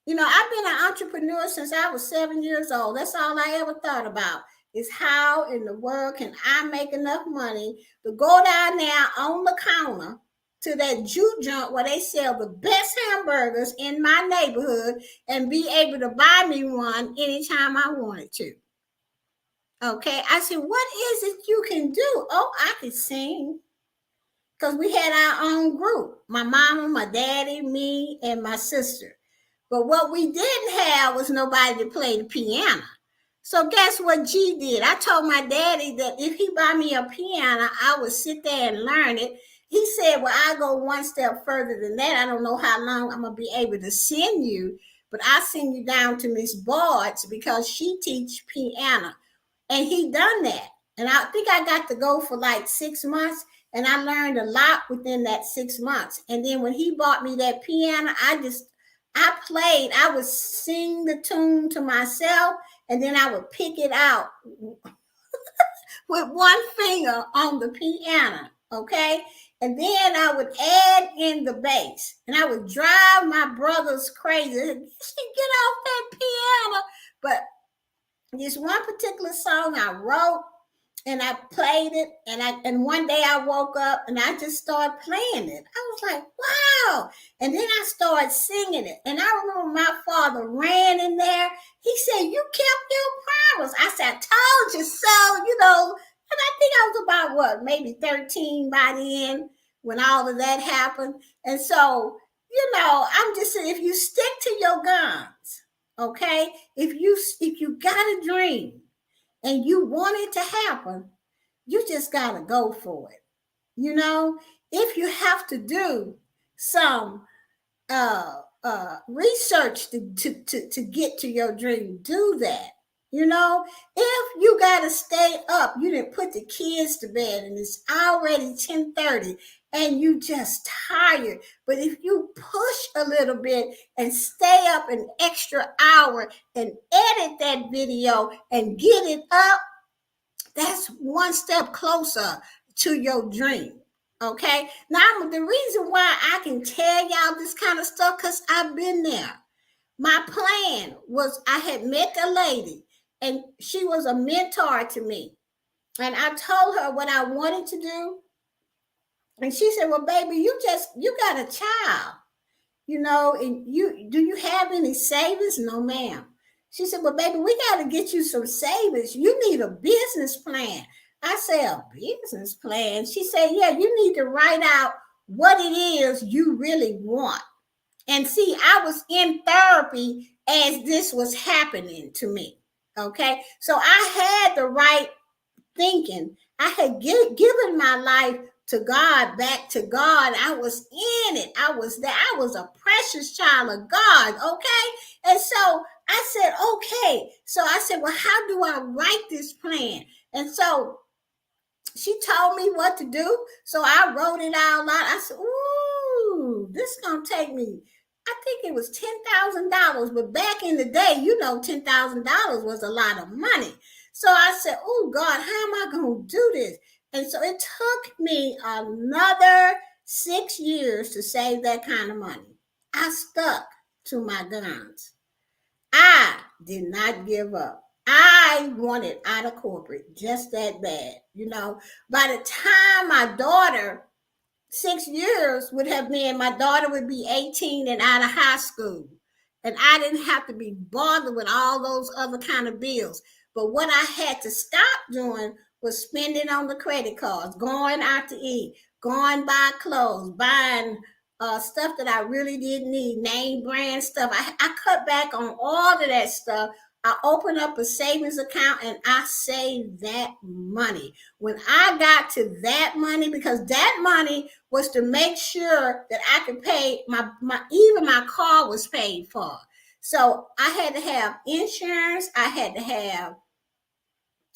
I've been an entrepreneur since I was 7 years old. That's all I ever thought about, is how in the world can I make enough money to go down there on the counter to that juke joint where they sell the best hamburgers in my neighborhood and be able to buy me one anytime I wanted to. Okay, I said, what is it you can do? Oh, I could sing. Because we had our own group. My mama, my daddy, me, and my sister. But what we didn't have was nobody to play the piano. So guess what G did? I told my daddy that if he buy me a piano, I would sit there and learn it. He said, well, I go one step further than that. I don't know how long I'm going to be able to send you, but I'll send you down to Miss Bard's because she teach piano. And he done that. And I think I got to go for like 6 months. And I learned a lot within that 6 months. And then when he bought me that piano, I would sing the tune to myself. And then I would pick it out with one finger on the piano. Okay. And then I would add in the bass. And I would drive my brothers crazy. You should get off that piano. But this one particular song I wrote and I played it, and one day I woke up and I just started playing it. I was like, wow. And then I started singing it. And I remember my father ran in there. He said, you kept your promise. I said, I told you so, and I think I was about maybe 13 by then when all of that happened. And so, I'm just saying, if you stick to your guns, okay, if you got a dream and you want it to happen, you just got to go for it. If you have to do some research to get to your dream, do that. If you you got to stay up. You didn't put the kids to bed and it's already 10:30 and you just tired. But if you push a little bit and stay up an extra hour and edit that video and get it up, that's one step closer to your dream. Okay. Now, the reason why I can tell y'all this kind of stuff, because I've been there. My plan was I had met a lady and she was a mentor to me. And I told her what I wanted to do. And she said, well, baby, you got a child, and do you have any savings? No, ma'am. She said, well, baby, we got to get you some savings. You need a business plan. I said, a business plan? She said, yeah, you need to write out what it is you really want. And see, I was in therapy as this was happening to me. Okay. So I had the right thinking. I had given my life to God, back to God. I was in it. I was there. I was a precious child of God. Okay. And so I said, okay. So I said, well, how do I write this plan? And so she told me what to do. So I wrote it out loud. I said, ooh, this is going to take me, I think it was $10,000. But back in the day, $10,000 was a lot of money. So I said, oh, God, how am I going to do this? And so it took me another 6 years to save that kind of money. I stuck to my guns. I did not give up. I wanted out of corporate just that bad. By the time my daughter, 6 years would have been, my daughter would be 18 and out of high school. And I didn't have to be bothered with all those other kind of bills. But what I had to stop doing was spending on the credit cards, going out to eat, going buy clothes, buying stuff that I really didn't need, name brand stuff. I cut back on all of that stuff. I opened up a savings account and I saved that money. When I got to that money, because that money was to make sure that I could pay even my car was paid for. So I had to have insurance. I had to have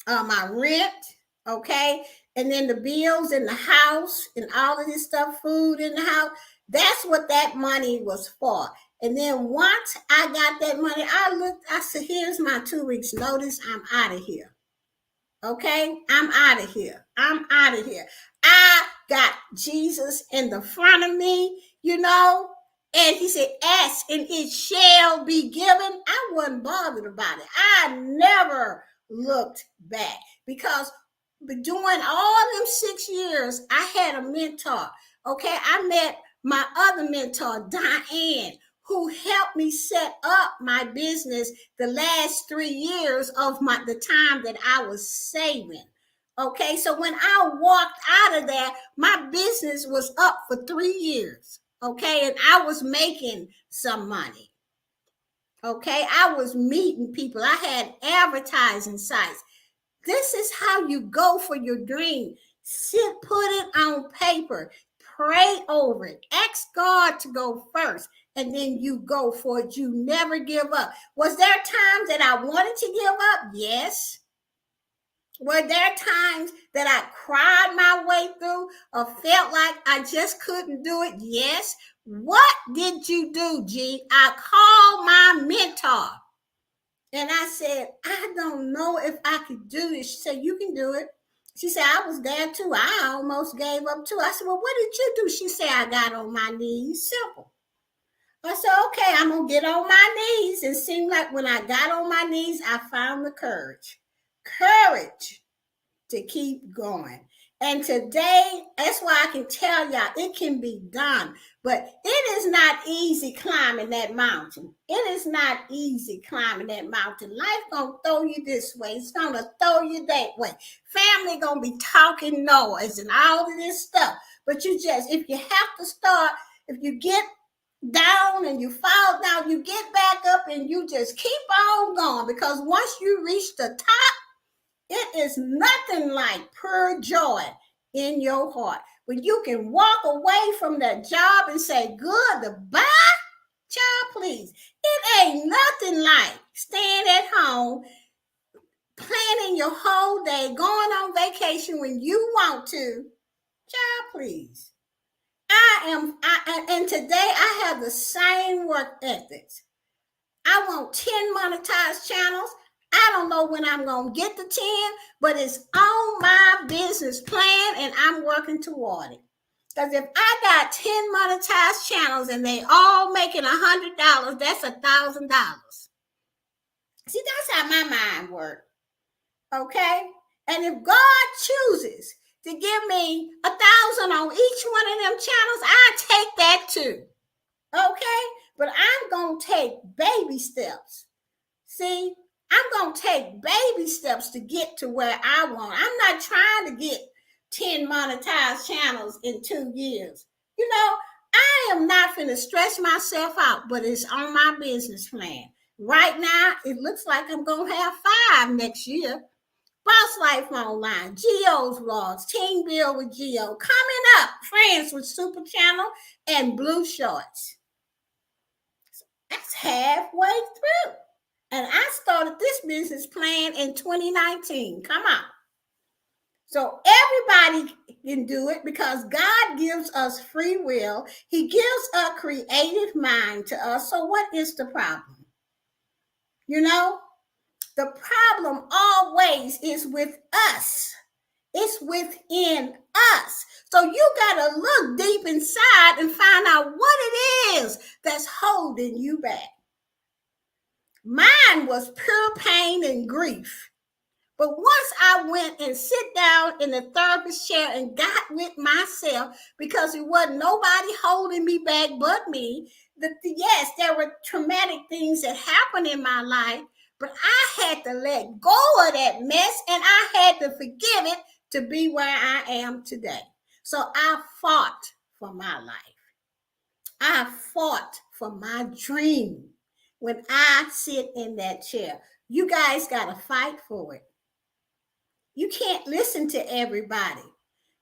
my rent, okay? And then the bills in the house and all of this stuff, food in the house. That's what that money was for. And then once I got that money, I said, here's my 2 weeks notice. I'm out of here. Okay? I'm out of here. I got Jesus in the front of me, and he said, ask and it shall be given. I wasn't bothered about it. I never looked back because during all them 6 years, I had a mentor. Okay? I met my other mentor, Diane, who helped me set up my business the last 3 years of the time that I was saving. Okay, so when I walked out of there, my business was up for 3 years. Okay, and I was making some money. Okay, I was meeting people. I had advertising sites. This is how you go for your dream. Put it on paper. Pray over it. Ask God to go first. And then you go for it. You never give up. Was there times that I wanted to give up? Yes. Were there times that I cried my way through or felt like I just couldn't do it? Yes. What did you do, G? I called my mentor. And I said, I don't know if I could do this. She said, you can do it. She said, I was there too. I almost gave up too. I said, well, what did you do? She said, I got on my knees. Simple. I said, okay, I'm going to get on my knees. It seemed like when I got on my knees, I found the courage to keep going. And today, that's why I can tell y'all it can be done. But it is not easy climbing that mountain. It is not easy climbing that mountain. Life going to throw you this way. It's going to throw you that way. Family going to be talking noise and all of this stuff. But if you have to start, if you get down and you fall down, you get back up and you just keep on going. Because once you reach the top, it is nothing like pure joy in your heart. When you can walk away from that job and say, goodbye, child, please. It ain't nothing like staying at home, planning your whole holiday, going on vacation when you want to. Child, please. And today I have the same work ethics. I want 10 monetized channels. I don't know when I'm going to get the 10, but it's on my business plan and I'm working toward it. Because if I got 10 monetized channels and they all making $100, that's $1,000. See, that's how my mind works. Okay? And if God chooses to give me $1,000 on each one of them channels, I take that too. Okay? But I'm going to take baby steps. See, I'm going to take baby steps to get to where I want. I'm not trying to get 10 monetized channels in 2 years. You know, I am not going to stress myself out, but it's on my business plan. Right now, it looks like I'm going to have 5 next year. Boss Life Online, Geo's Vlogs, Team Build with Geo, coming up, Friends with Super Channel, and Blue Shorts. That's halfway through. And I started this business plan in 2019. Come on. So everybody can do it because God gives us free will. He gives a creative mind to us. So what is the problem? You know, the problem always is with us. It's within us. So you got to look deep inside and find out what it is that's holding you back. Mine was pure pain and grief. But once I went and sit down in the therapist chair and got with myself, because it wasn't nobody holding me back but me, yes, there were traumatic things that happened in my life, but I had to let go of that mess and I had to forgive it to be where I am today. So I fought for my life. I fought for my dream. When I sit in that chair, you guys got to fight for it. You can't listen to everybody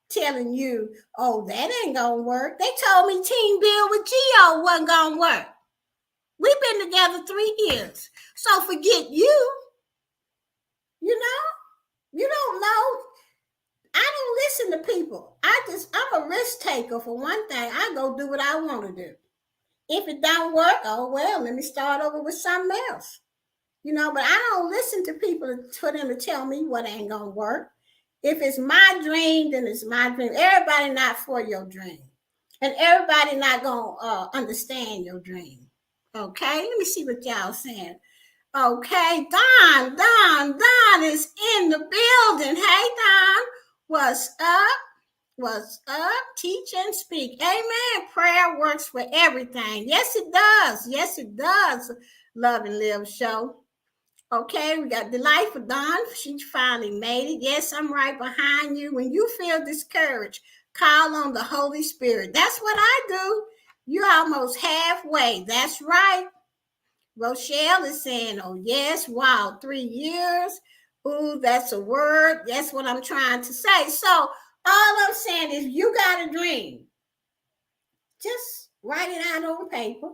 telling you, oh, that ain't going to work. They told me Team Build with Geo wasn't going to work. We've been together 3 years. So forget you. You know, you don't know. I don't listen to people. I'm a risk taker for one thing. I go do what I want to do. If it don't work, oh, well, let me start over with something else. You know, but I don't listen to people for them to tell me what ain't going to work. If it's my dream, then it's my dream. Everybody not for your dream. And everybody not going to understand your dream. Okay, let me see what y'all saying. Okay, Don is in the building. Hey, Don, what's up? What's up? Teach and speak. Amen. Prayer works for everything. Yes, it does. Yes, it does. Love and Live show. Okay, we got the life of Dawn. She finally made it. Yes, I'm right behind you. When you feel discouraged, call on the Holy Spirit. That's what I do. You're almost halfway. That's right. Rochelle is saying, oh, yes. Wow, 3 years. Ooh, that's a word. That's what I'm trying to say. So all I'm saying is you got a dream. Just write it out on paper.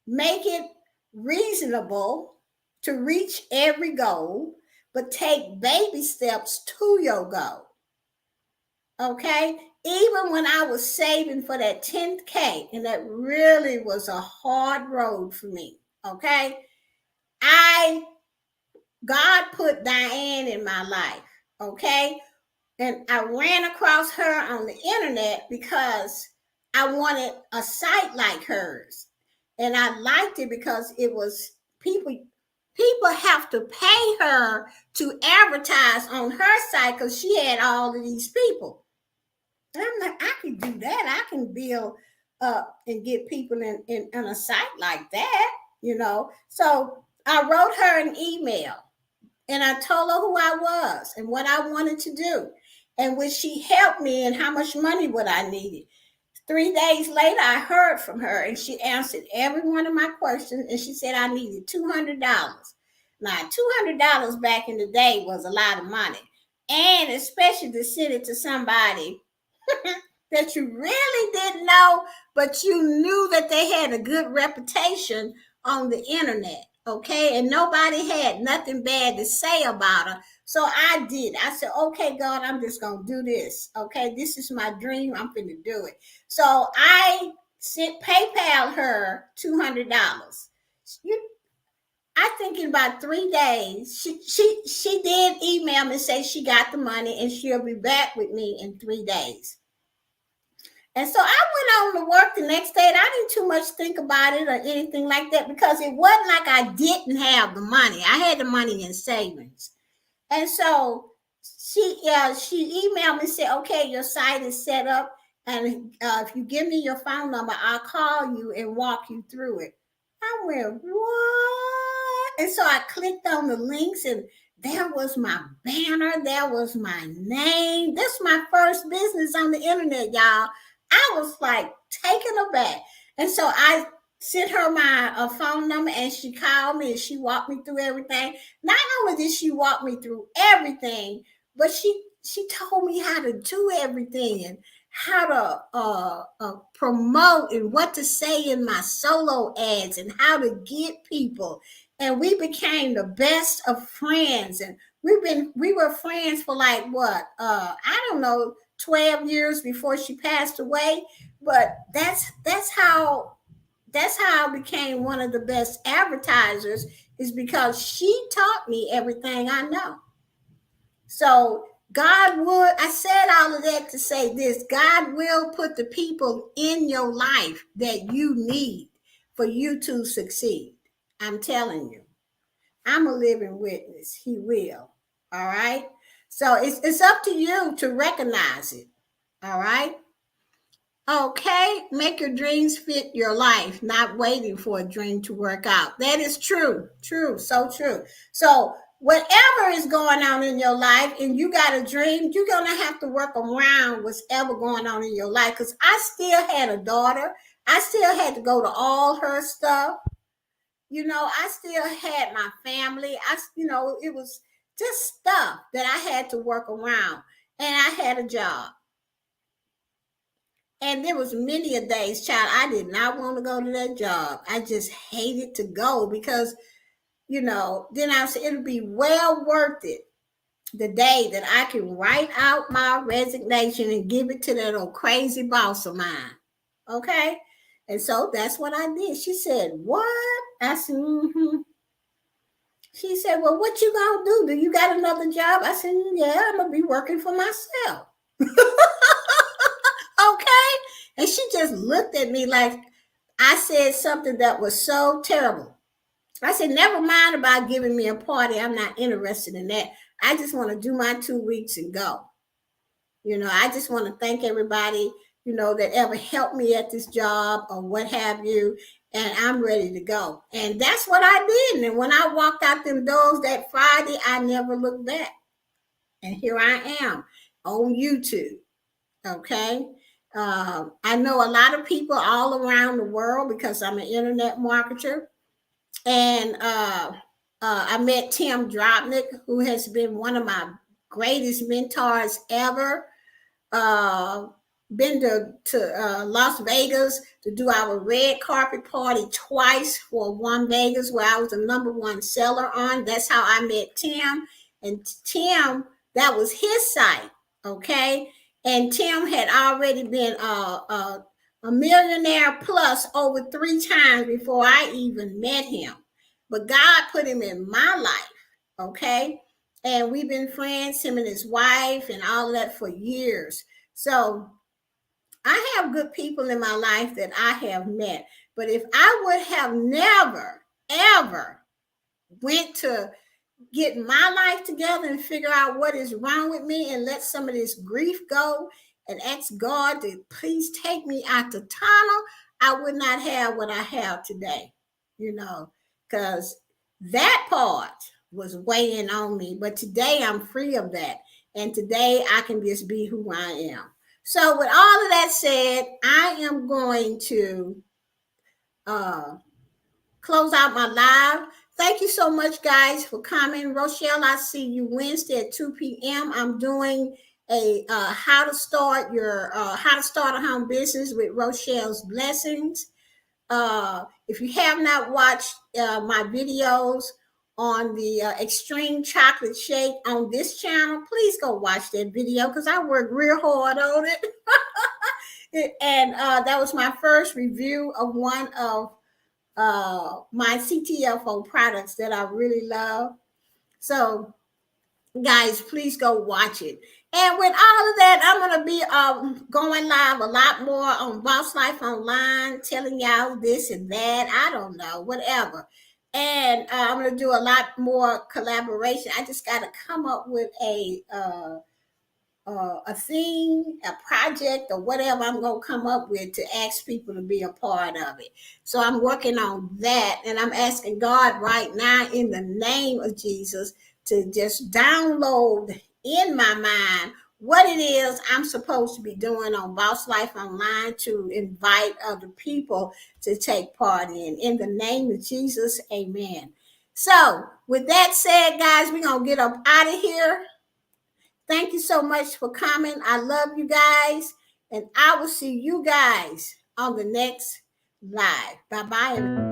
Make it reasonable to reach every goal, but take baby steps to your goal. Okay? Even when I was saving for that 10K, and that really was a hard road for me. Okay? God put Diane in my life. Okay? And I ran across her on the internet because I wanted a site like hers. And I liked it because it was people have to pay her to advertise on her site because she had all of these people. And I'm like, I can do that. I can build up and get people in a site like that, you know. So I wrote her an email and I told her who I was and what I wanted to do. And would she help me and how much money would I need? 3 days later, I heard from her and she answered every one of my questions. And she said I needed $200. Now, $200 back in the day was a lot of money. And especially to send it to somebody that you really didn't know, but you knew that they had a good reputation on the internet. Okay. And nobody had nothing bad to say about her. So I did. I said, okay, God, I'm just going to do this. Okay, this is my dream. I'm going to do it. So I sent PayPal her $200. You, I think in about 3 days, she did email me and say she got the money and she'll be back with me in 3 days. And so I went on to work the next day, and I didn't too much think about it or anything like that because it wasn't like I didn't have the money. I had the money in savings. And so she emailed me and said, okay, your site is set up. And if you give me your phone number, I'll call you and walk you through it. I went, what? And so I clicked on the links and there was my banner. There was my name. This is my first business on the internet, y'all. I was like taken aback. And so I sent her my phone number and she called me and she walked me through everything. Not only did she walk me through everything, but she told me how to do everything and how to promote and what to say in my solo ads and how to get people. And we became the best of friends. And we were friends for like what? I don't know, 12 years before she passed away. But that's how I became one of the best advertisers, is because she taught me everything I know. So I said all of that to say this: God will put the people in your life that you need for you to succeed. I'm telling you, I'm a living witness. He will. All right. So it's up to you to recognize it. All right. Okay, make your dreams fit your life, not waiting for a dream to work out. That is true, so true. So whatever is going on in your life and you got a dream, you're going to have to work around what's ever going on in your life. Because I still had a daughter. I still had to go to all her stuff. I still had my family. It was just stuff that I had to work around. And I had a job. And there was many a days, child, I did not want to go to that job. I just hated to go because, then I said it'll be well worth it the day that I can write out my resignation and give it to that old crazy boss of mine. Okay? And so that's what I did. She said, what? I said, mm-hmm. She said, well, what you gonna do? Do you got another job? I said, yeah, I'm gonna be working for myself. Okay? And she just looked at me like I said something that was so terrible. I said, never mind about giving me a party. I'm not interested in that. I just want to do my 2 weeks and go. I just want to thank everybody, that ever helped me at this job or what have you. And I'm ready to go. And that's what I did. And when I walked out them doors that Friday, I never looked back. And here I am on YouTube. Okay? I know a lot of people all around the world because I'm an internet marketer. And I met Tim Dropnick, who has been one of my greatest mentors ever. Been to Las Vegas to do our red carpet party twice for One Vegas, where I was the #1 seller on. That's how I met Tim. And Tim, that was his site. Okay. And Tim had already been a millionaire plus over 3 times before I even met him. But God put him in my life, okay? And we've been friends, him and his wife and all that for years. So I have good people in my life that I have met. But if I would have never, ever went to get my life together and figure out what is wrong with me and let some of this grief go and ask God to please take me out the tunnel, I would not have what I have today, because that part was weighing on me. But today I'm free of that. And today I can just be who I am. So with all of that said, I am going to close out my live. Thank you so much, guys, for coming. Rochelle, I see you Wednesday at 2 p.m. I'm doing a how to start a home business with Rochelle's Blessings. If you have not watched my videos on the extreme chocolate shake on this channel, please go watch that video because I worked real hard on it. And that was my first review of one of my CTFO products that I really love. So guys, please go watch it. And with all of that, I'm going to be going live a lot more on Boss Life Online, telling y'all this and that. I don't know, whatever. And I'm going to do a lot more collaboration. I just got to come up with a theme, a project, or whatever I'm going to come up with to ask people to be a part of it. So I'm working on that. And I'm asking God right now in the name of Jesus to just download in my mind what it is I'm supposed to be doing on Boss Life Online to invite other people to take part in the name of Jesus, amen. So with that said, guys, we're going to get up out of here. Thank you so much for coming. I love you guys, and I will see you guys on the next live. Bye-bye.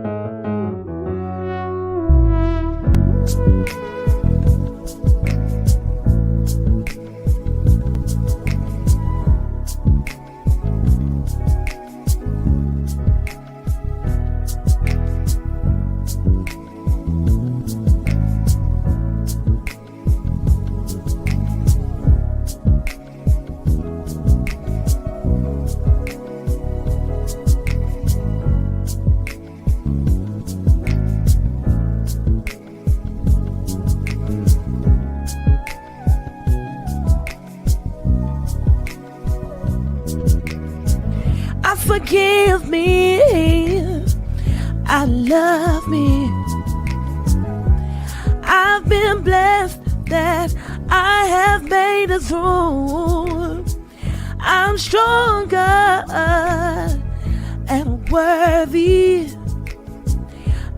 Forgive me, I love me. I've been blessed that I have made it through. I'm stronger and worthy.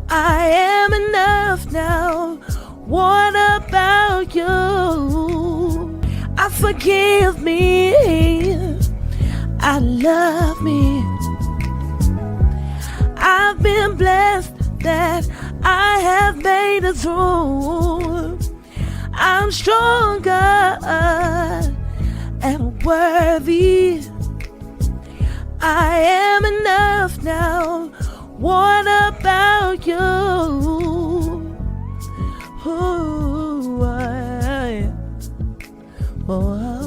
I am enough now. What about you? I forgive me, I love me. I've been blessed that I have made it through. I'm stronger and worthy. I am enough now. What about you? Ooh, oh.